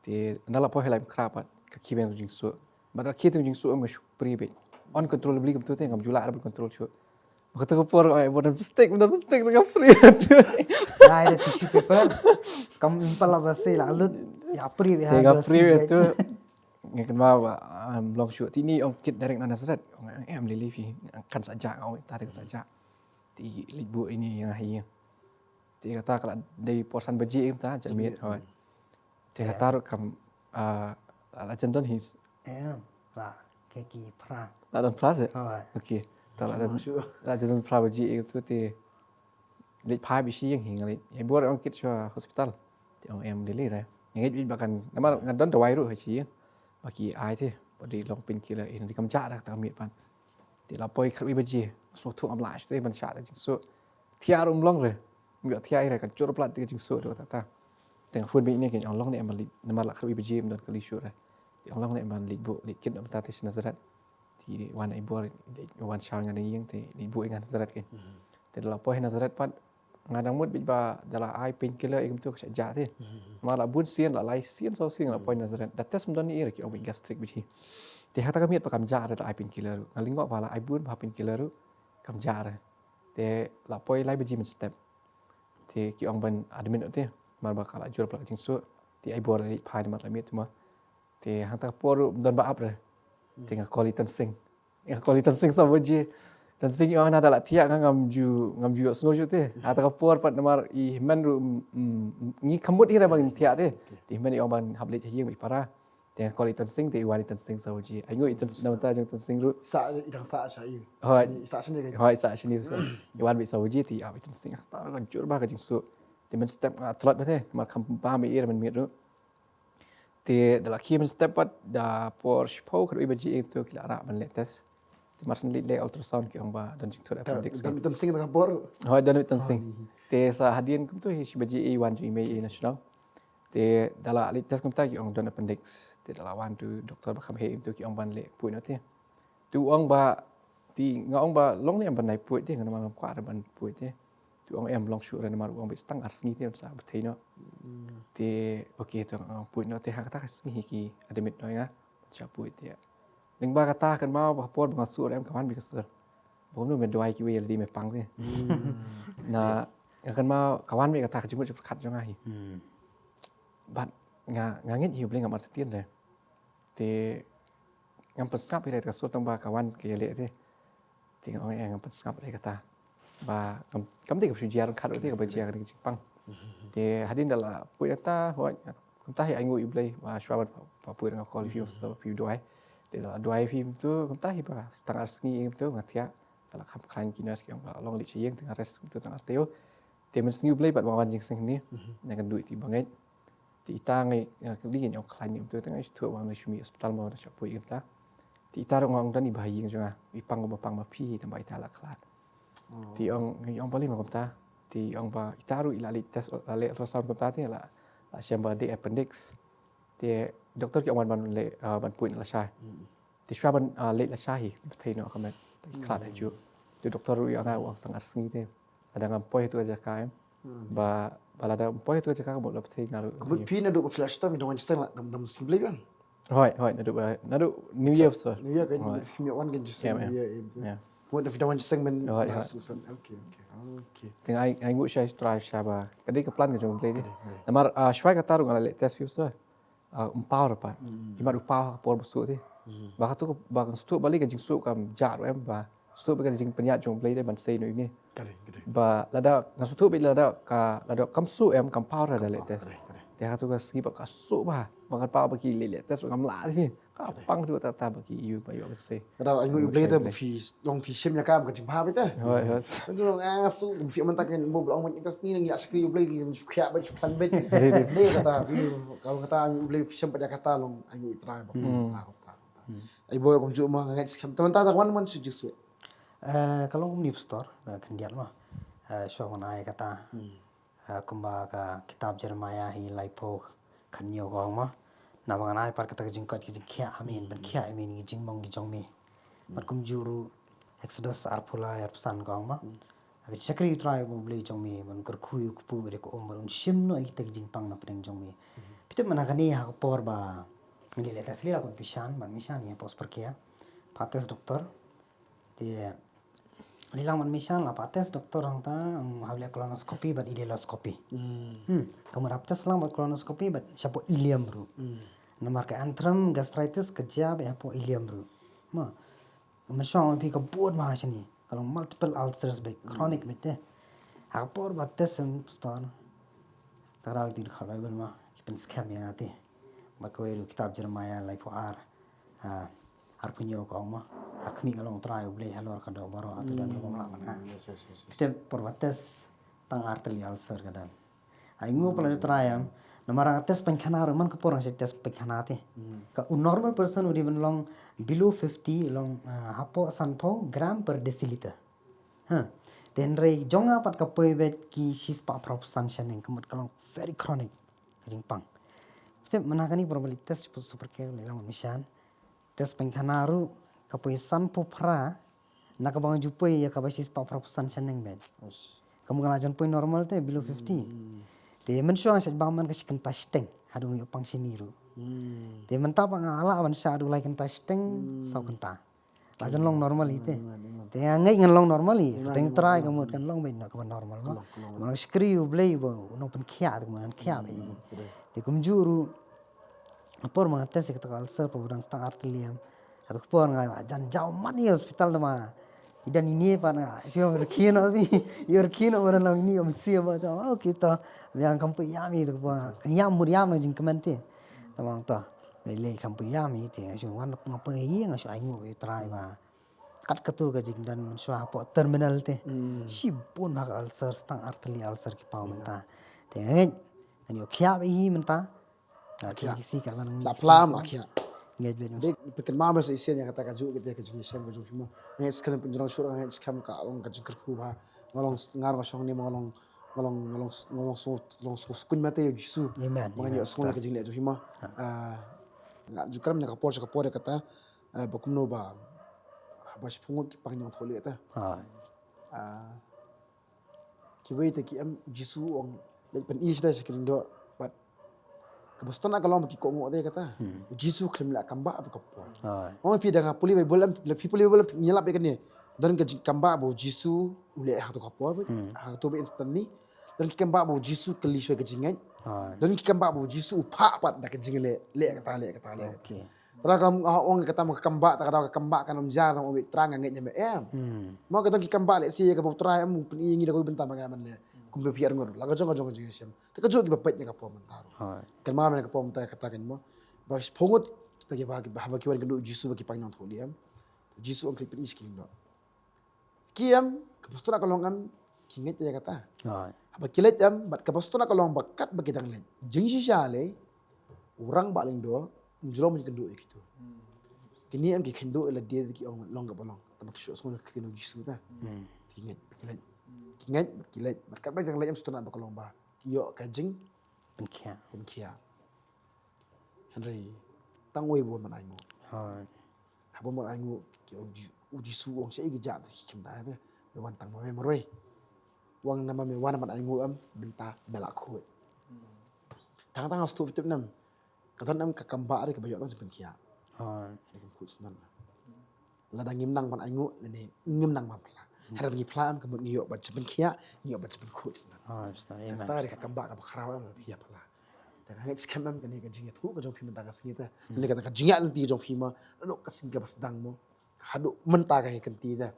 te ndala po helai krap pat ka kiben jing su but ka kitung jing su am shuk pri be uncontrollably kam tu te ngam jula ar control chu Kata ko por ay bukan mistake dengan free tu. Nah, ada tissue paper. Kamu impal apa sih lalu ya pri ya. Tengah free tu. Ngakan mau long shoot ini ong kit direct na Nazareth. Em lili fi kan saja kau tarik saja. Ti libu ini yang ahi. Ti kata kalau dari porsan baji kita jamit hoi. Ti kata ru kam la jendon his. Lah keki pra. La don plus it. Hoi. Okay. Ta Masuk. la jendon pra baji itu ti lit pai bi shi yang hingali. Ai buat orang kit shwa hospital. Ti orang em deli ra. Yang it bahkan nama ngadon dawai ru shi. Bagi ai ti body long pin killer in di kam ja dak ta mit pan. Ti la poi khat bi baji. So thu am la shi ban sha da jing so. Thia rum long re. Mi thia ai ra ka chur plat ti jing so do ta. Teng phun bi ni ke ong long ni am li nama la khat bi baji don kali shu ra. Ti ong long ni man li bu li kit am ta ti nazarat. Ti wan ai bor wan shang ngan yang ti li bu ngan nazarat ke. Ti la poi nazarat pat ngadang mut bi ba dala ai pain killer igum tu ja ti. Ma la bun sien la lai sien so sing la poi nazarat. Da tes mdon ni ki ong gastric bi ti. Ti hata kamiet pa kam ja ra ai pain killer. Ngalingo pa la ai bun pa pain killer kam ja ra. Ti la poi lai bi step. Ti ki ong ban admin ti. Mar ba kala jur plak jing su. Ti ai bor li pai mar la miet ma. Ti hata por don ba ap ra. Ti ngakoli tan sing. Ngakoli tan sing so baji. Dan sing orang ada lah tiak ngam ju snow ju te. Ata kapor pat namar I men ru ngi kamut ira bang tiak te. Ti men I orang hablet hiang bi para. Ti ngakoli tan sing ti wani tan sing so baji. Ai ngoi tan namta jang tan sing ru. Sa idang sa sha yu. Hoi. Sa sini kan. Hoi sa sini so. Wan bi so baji ti abi tan sing ta kan jur ba ka jing su. Ti men step tlat ba te. Mar kam ba mi ira men mit ru. Ti dala ki men step pat da por shpo ka baji tu kila ra man letes. Marsan le ultrasound ki ong ba dan jing thura appendix. Dan sing tengah bor. Hoi dan tan sing. Te sa hadian kum tu hi baji A1 ju email national. Te dala li test kum ta ki ong dan appendix. Te dala wan tu doktor ba kham he tu ki ong ban le pu no te. Tu ong ba ti nga ong ba long le ban nai pu te ngam ngam kwa ban pu te. Tu ong em long shu ran mar ong ba stang ars ni te sa ba thei no. Te okay tu ong pu no te ha ka ta ni ki admit no nga. Cha pu te. Ning ba kata kan mau ba por bang sur em kawan bi kesur. Bom nu men doai ki we di me pang te. Na kan mau kawan bi kata jumut khat jong ai. Bat nga ngit hiu bling amar tien le. Te ngam pesngap ire ka sur tang ba kawan ke le te. Ti ngong ngam pesngap ire kata. Ba kam te ka sujiar khat te ka ba jiar ki pang. Te hadin dala pu ta ho kun ta hi ai ngui blai ba shwa ba pu ngam call you so you doai. Ti la doai phim tu kam ta hi ba tang arsngi tu ngatia dala kham khan kinas ki ong long li chieng tang res tu tang arteo. Te men sngiu blai bat wan jing sing ni. Nang duit ti bangai. Ti ta ngai li ngin ong khan ni tu tang ai thu wang shumi hospital mo da chapu im ta. Ti ta ngong dan ni bahing jonga. I pang ba pang ma phi tam bai ta la klan. Ti ong bali ma kam ta. Ti ong ba itaru ilali test le ultrasound kam ta ti la shamba di appendix. Ti doktor ki ong ban le ban puin la sha. Ti shwa ban le la sha hi thei no kamet. Ti klat ai ju. Ti doktor ru ya na wang tang arsngi te. Ada ngam poi tu aja ka em. Ba balada poi tu aja ka mo la thei ngaru. Kebut pi na do flash to video wan sing la dam sing blai kan. Hoi nadu New Year so. Ni ya kan film wan kan just Yeah, ya. Yeah. Kebut video wan sing men Hoi, hoi. susan. Okay. Ting ai ngu shai try shaba. Kadi ka plan ka jong play di. Namar shwai ka taru ngala le test view so. Power pa. Imar power por busu ti. Ba tu ba kan stu balik ka jing su kam ja ro em ba. Stu ba ka jing penya jong play de ban sei no ini. Kare. Ba lada ngasutu bi lada kam su em kam power da le test. Te ha tu ka ski ba ka su ba. Ba kan power ba ki le test ngam la ti. Ka pang tu ta ba ki you ba yo sei. Kada ai ngui blai te fi long fi shim ya kam ka jing pa te. Hoi. Itu long asu fi man takin mo blong man ikas ni ngi askri blai ki khya ba chupan bet. Ne kata kalau kata ngui blai fi shim pa kata long ai ngui try ba. Ai boy kom ju ma ngai skam teman ta wan man su jisu. Kalau kum nip store kendiat mah. Shwa wan ai kata. Kumba ka kitab Jeremiah hi laipo khanyo gong mah. Na bang ai par kata jing kot jing khya amin ban khya amin gi jing mong gi jong me. Mat kum juru Exodus arpula arpsan gong mah. Abi chakri try bo blai jong me man kar khuyu ku re ko ombar un shim no ik tak jing pang na preng jong me. Pitem mana kani ha por ba ngi le tasli la pishan man mishan ya pos perkia. Pates doktor. Dia Lilang man mishan la pates doktor hang ta hable colonoscopy but ileoscopy. Kamu raptes lang buat colonoscopy but siapa ilium bro. Nomor ke antrum gastritis kejab ya po ilium bro. Ma. Masya pi ka buat mah sini. Kalau multiple ulcers baik chronic bete. Hakapor bates sem ston. Takraw di Bible mah kipen scam yang ati. Makweru kitab Jeremiah lai po ar punyo ko mah. Akmi kalong try ublay halor kada baro atu dan ko mala mana. Yes. Kita por bates tang artel alser kadan. Aingu pala try namarang tes penkhana man ko porang si tes penkhana te. Ka un normal person would even long below 50 long hapo sanpo gram per deciliter. Then rei jonga pat kapoy bet ki shispa prop sanction yang kemut kalong very chronic kajing pang. Kita menakani probabilitas super care lelang misyan. Tes penkhanaru kapoy sanpo pra nakabang jupoy ya kabay shispa prop sanction yang bet. Kamu kalajan poin normal te below 50. Te mensyo ang sadbaman kasi kan testing hadu yung pang siniru. Te mentapa nga ala awan siya adu like kan testing sau kenta. Lajan long normal ite. Te ngai ngan long normal i. Te try kamu kan long ben nak normal ma. Mang skriu blay bo no pen kya tu man kya be. Te kumjuru apor mga tes kita kalser pabudang stang artiliam. Atau por nga jan jauh mani hospital ma. Idan ini pana sio rekino bi yorkino orang lang ini om sia ba ta kita yang kampu yami tu pa yam muriam jing kemente tamang to le kampu yami te sio wan ngapa hi nga sio aingu try ba kat ketu ka jing dan sio po terminal te si pun ma ulcer stang arteri ulcer ki pau menta te ani kya bi menta kisi kalan La plam akhia. ngej ben Dek pekan mabas isian yang kata kaju kita kaju siam kaju pimo. Ngai sekarang penjurang surang ngai sekarang ka long kaju kerku ba. Ngalong ngar wasong ni ngalong so skun mate yo jisu. Amen. Mangan yo semua kaju ni kaju pimo. Ngat jukram nya kapor kata bakumno ba. Habas pungut ki pangnyong tholi kata. Kiwei te ki am jisu ong lek pen is da sekiling do. Kabuston nak kalau maki kongo dia kata, Jisu klaim lah kamba tu kapor. Orang pi dengan puli bolam, puli bolam nyelap ikan ni. Dan ke kamba bo Jisu ule hak tu kapor, hak tu be instant ni. Dan kamba bo Jisu kelis we kejingan. Dan kamba bo Jisu upak pat dak kejingan le kata. Okay. Tara kam orang kata mau kamba tak kata kamba kan jar mau terang ngai nyambe Mau kata kamba le si ke bo try am pun ingi dak bentar bagaimana le. Kumbe piar ngor. Laga jong siam. Tak kaju ki bapet ni kapor mentar. Kan mama nak kapom tak katakan mo bas pongot kita bahaba kiwan kendo Jisu bagi pangnang tholiam Jisu ang klipin iskin do kiam kapustuna kalongam kinget ya kata haba kilet am bat kapustuna kalong bakat bagi dang let jingsi sale orang baling do njulom ni kendo ikitu kini ang kendo ila dia ki ong long balong tamak syo skon kendo Jisu ta kinget kilet bakat bagi dang let am stuna bakalong ba kiyo kajing penkia Henry tangoi bon man aingu habo mon aingu ki uji su ong sei gija tu chimda de wan tang ma me moroi wang nama me wan man aingu am benta bela khu tang stu bitip nam katan nam ka kamba ari ka bayo tang penkia ni ku snan la dang ngim nang man aingu ni ngim nang man pla harap ni pla am ka mon ngiyok ba penkia ngiyok ba ku snan ta ari ka kamba ka bakraw am hiya pla Hangit skamam kan ni kajing itu kajong pima tagas kita. Ni kata kajing at ti kajong pima. Ano kasing kabas dang mo. Hado mentaga hikan ti da.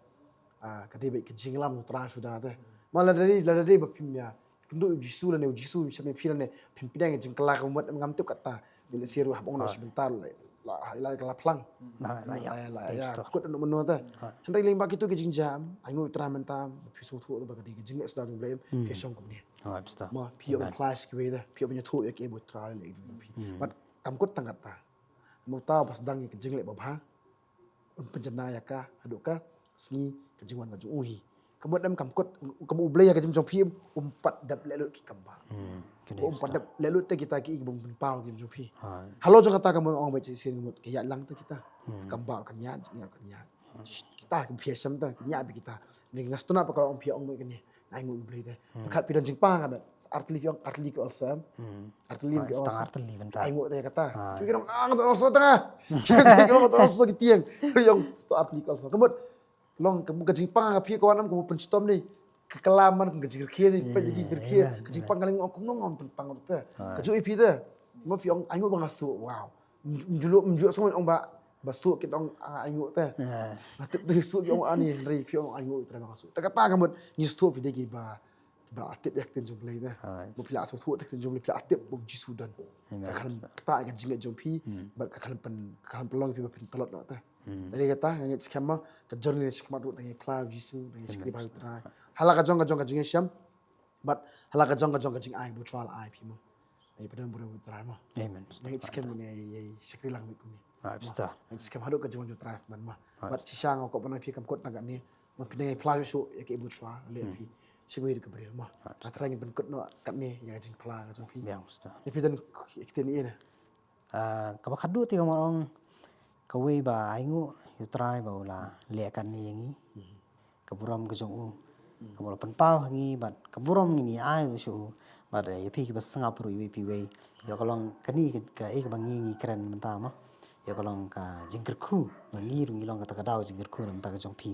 Kadai baik kajing lam nutra sudah da. Malah dari ba pimnya. Kendo Jisu la ne Jisu sampai pila ne pimpinang kajing kelak umat ngamtup kata. Bila siru habong no sebentar la kelaplang. Ya kut anu menu ta. Hendak ling bagi tu kajing jam. Aingu tra mentam pisu tu ba kadai kajing le sudah blem pesong kum ni. Ma pio plus ki weda pio punya thu ek ebo try le but kamkut tangat ta mo ta pas dang ke jingle babha penjana ya ka haduka sngi ke jingwan maju uhi kamut dam kamkut kamu blay ya ke jom pim umpat dap lelut ki kamba umpat dap lelut te kita ki bum pau ki jom pi halo jo kata kamu ong baca sin kamut ke ya lang te kita kamba kan ya kita ke piasam ta nya bi kita ni ngastuna pa kalau ong pia ong me ni aingu blay te kat pi dan jingpa ngabe artili ki also artili ki also aingu te kata kira ang to also tengah kira to also ki tiang yang sto artili ki also kamut long kamu ke jingpa pi ko anam kamu pencitom ni kekelaman ke jingir kia ni pa jadi berkia ke jingpa ngaling ong nong pang te kaju ipi te mo pi ong aingu bangasu wow mjulo semua ong ba basuk kita ong aingu te matip tu su ong ani ri pi ong aingu terima kasih tak kata kamu ni sto pi degi ba ba atip yak tin jumlei na Hai. bu pila so thu tak tin jumlei pila atip bu jisu dan Amen. ka kan ta ga jinga jumpi ba ka kan pelong pi ba pin tolot no ta dari kata ngit skema ka journey skema du ngai pla jisu ngai skri ba tra hala ka jong ka jinga syam but hala ka jong ka jing ai bu twal ai pi mo ai padam bu tra mo Amen. ngai skem ni ai skri lang mi kuni Hai, betul. ngai skem hadu ka jong ju tras nan ma but si syang ko pa pi kam kot na ni ma pi ngai pla ju ya ke bu twa le pi sigui ka beri ma atra ngin ben kot no kat ni ya jing pla ka jong pi Biang betul. ni pi dan ikten ni na Kaba khadu ti kamong kawe ba aingu yu try ba la le kan ni yangi. Kaburam ke jong u. Kabul penpau hangi bat kaburam ni ai su bat ya pi ki basanga pru yu pi we. Ya kalong kani ka e ka bangi ni keren menta ma. Ya kalong ka jingker khu bangi rungi long kata kadau jingker khu nam ta ka jong pi.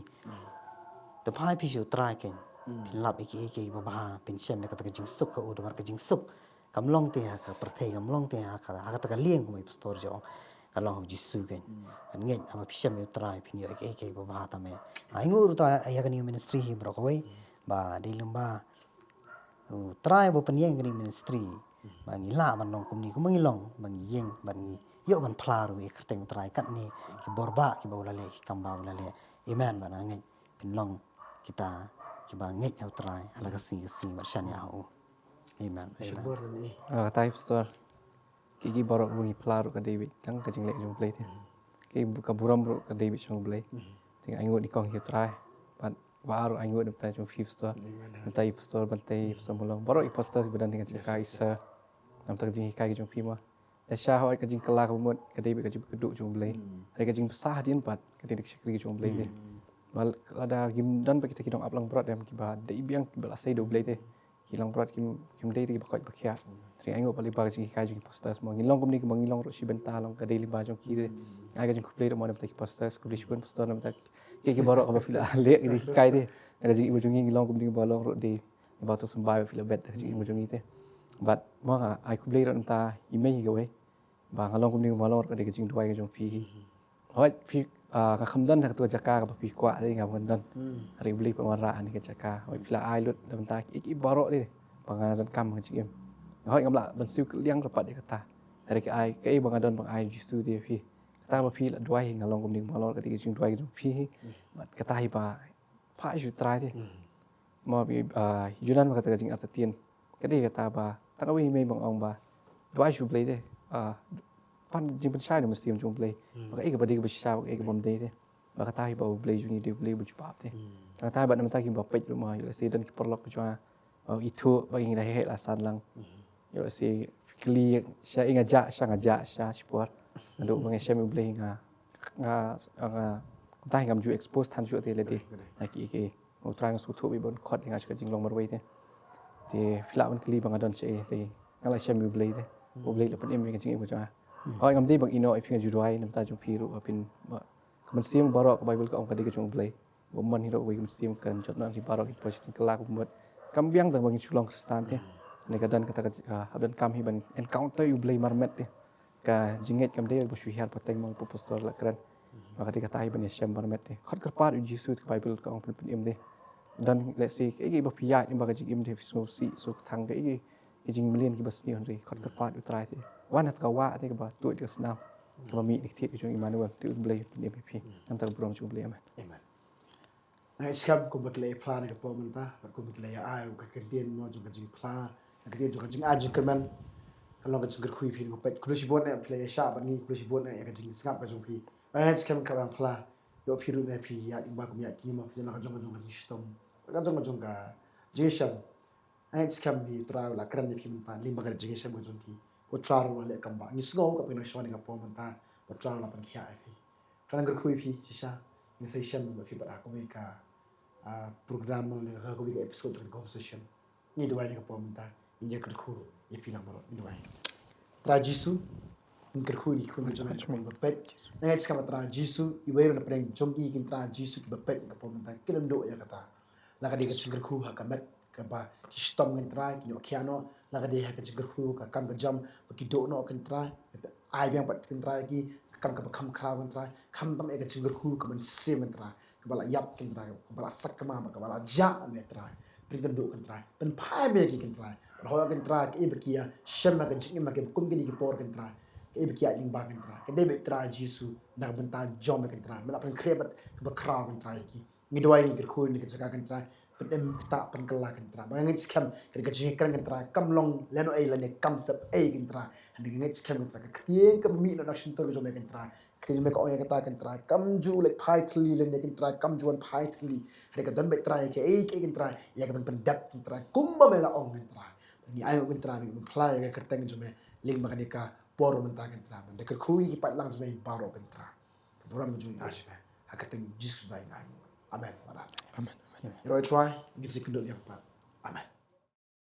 The pai pi su try ken. Pin lap iki ba ba pin shem kata ka jing suk ka u da ka jing suk. Kamlong te ka perthei kamlong te ka ta ka lieng ko mai pastor jo. Kalong jisu ken. An nget ama pishem yu try pin yo iki ba ba ta me. Ai ngur ta ya kan ministry hi bro ko we ba di lemba try bo penyeng kan ministry. Ba ngi la man long kum ni ko mangi long ba ngi yeng ba ngi yo ban plaru e kerteng try kat ni ki borba ki ba la le ki kamba la le. Amen ba na ngai pin long kita ba nget au try ala ka si ba shan ya ho. Amen. syabur ni Kata pastor kiki borok bungi pelaru ka David tang ka jinglek jong play te ki buka buram bro ka David jong play ting aingot ni kong try but baru aingot ni tai jong fifth store bantai pastor mulong borok i pastor sebenarnya dengan cakap isa nam tak jing kai jong pima Dasha hoi ka jing kelak umut ka David ka jing keduk jong play ada ka jing besah din pat ka David syakri jong play te bal ada gim dan pa kita kidong aplang berat dam ki ba dai biang ki bala sai do play te kilang berat kim dai te ki bakoi bakia Tri aingo pali ba jing kai jing pastas mo ngilong kumni ko ngilong ro si benta long ka daily ba jong ki de ai ka jing ku play ro mo na tak pastas ku dishbon pastor na tak ki baro ka ba fila le ki kai de ka jing ibu jong ngilong kumni ba long ro de ba to sambai fila bet ka jing ibu jong ite but mo ka ai ku play ro nta imei ga we ba ngalong kumni ba long ro ka jing duai ka jong pi hoi pi ka khamdan ka to jaka ka pi kwa de nga khamdan ri beli pamara ani ka jaka hoi fila ai lut da nta ki baro de pangadan kam ka jing hoi ngam la ban siu liang rapat dia kata dari ke ai ke bang adon bang ai jisu dia pi kata ba pi la duai ngalong kum ning malor ka jing duai ka pi mat kata hi ba pa ju try dia mo bi yunan ma kata jing artatien ka dia kata ba tak wi mei bang ong ba duai ju play dia pan jing ban sai mesti jong play ba ke ba dia ba sha ba ke bom dia dia ba kata hi ba play ju ni dia play bu ju pap dia kata ba nam ta ki ba pej rumah yo se dan ki perlok ju itu bagi dah he la san lang yo si kli sya inga ja sport ando mengai sya boleh nga tai ngam ju expose tan ju te le de ki ke o trang su thu bi bon khot inga ska jing long mar wei te fila ban kli bang adon che te ngala sya boleh te boleh le pen em ke jing ko ja oi ngam de bang ino I pinga ju doi nam ta ju piru apin kaman sim barok bible ko ang kadi ke jong boleh bo man hiro wei sim kan jot na ri barok ki position kelak umut kambiang tang bang chulong kristan te Nekadan kata haban kam hi ban encounter you blay marmet dia ka jinget kam dia bu syihar pateng mang pastor la kran maka dia kata hi ban syam marmet dia khot kerpat u jisu ke bible ka ong pen im dia dan let's say ke ba pia ni ba ka jing im dia so si so thang ke jing million ki bas ni on ri khot kerpat u trai dia wan hat ka wa te ka ba tu dia snam ka mi dik thit jong Emmanuel tu blay ni pi nam tak brom chu blay ma amen ngai skam ko bakle plan ka po menta ko bakle ya ai ka kentien mo jong ka jing plan ka kentien jong ka jing ajing kerman kalong ka jing khui phi ko pet kulish bon ne play sha ba ni kulish bon ne ka jing skap ka jong phi ngai skam ka bang pla yo phi ru ne phi ya ba ko ya kini ma phi na ka jong ka jing stom ka jong ka jing sham ngai skam bi tra la kran ni phi menta limba ka jing sham ka jong ki ko tra ru le kam ba ni sngo ka pe na shoni ka po menta ko tra la pan khia phi tra ngar khui phi sha ni sai sham ba phi ba ko ka program le ka ko bi episode ka conversation ni doai ni ka po menta inja kerku ni filang baro ni doai tra jisu in kerku ni ku jona ko pet ngai skama tra jisu I wero na preng jom I kin tra jisu ki bapet ka po menta kilon do ya kata la ka de ka kerku ha ka met ka ba ki stom ngai tra ki no kiano la ka de ha ka kerku ka kam ka jam ki do no kan tra ai biang pat kan tra ki kam ka kham khrau kan tra kham tam e ka kerku ka man se man tra ka bala yap kan tra ka bala sak ka ma ka bala ja me tra bring kan do kan try pen pai be ki kan try ho kan try ke bekia shem kan ching ma ke kum gini ki por kan try ke bekia ling ba kan try ke de be try jisu na benta jom kan try mela pen krebet ke be kraw kan try ki ngi doi ni ke khun ni ke jaga kan try pen em ta pen kala kan try bang ngi scam ke ke jing kan try kam long leno ai lene kam sep ai kan try and ngi scam kan try ke tien ke mi no action tor jo me kan try ke jo me ko ya kan try kam ju like pai thli lene kan try kam juan pai thli ke ke don be try ke ai ke kan try ya ke pen dap kan try kumba me la ong kan try ni ayo kan try me play ke kerteng jo me ling ma kan ka poro men ta kan try de ke khu ki pat lang jo me baro kan try boram ju asbe hakateng jisu dai ngai amen. Amen. Amen. You know, I try. Ngi sikndo yang pat. Amen.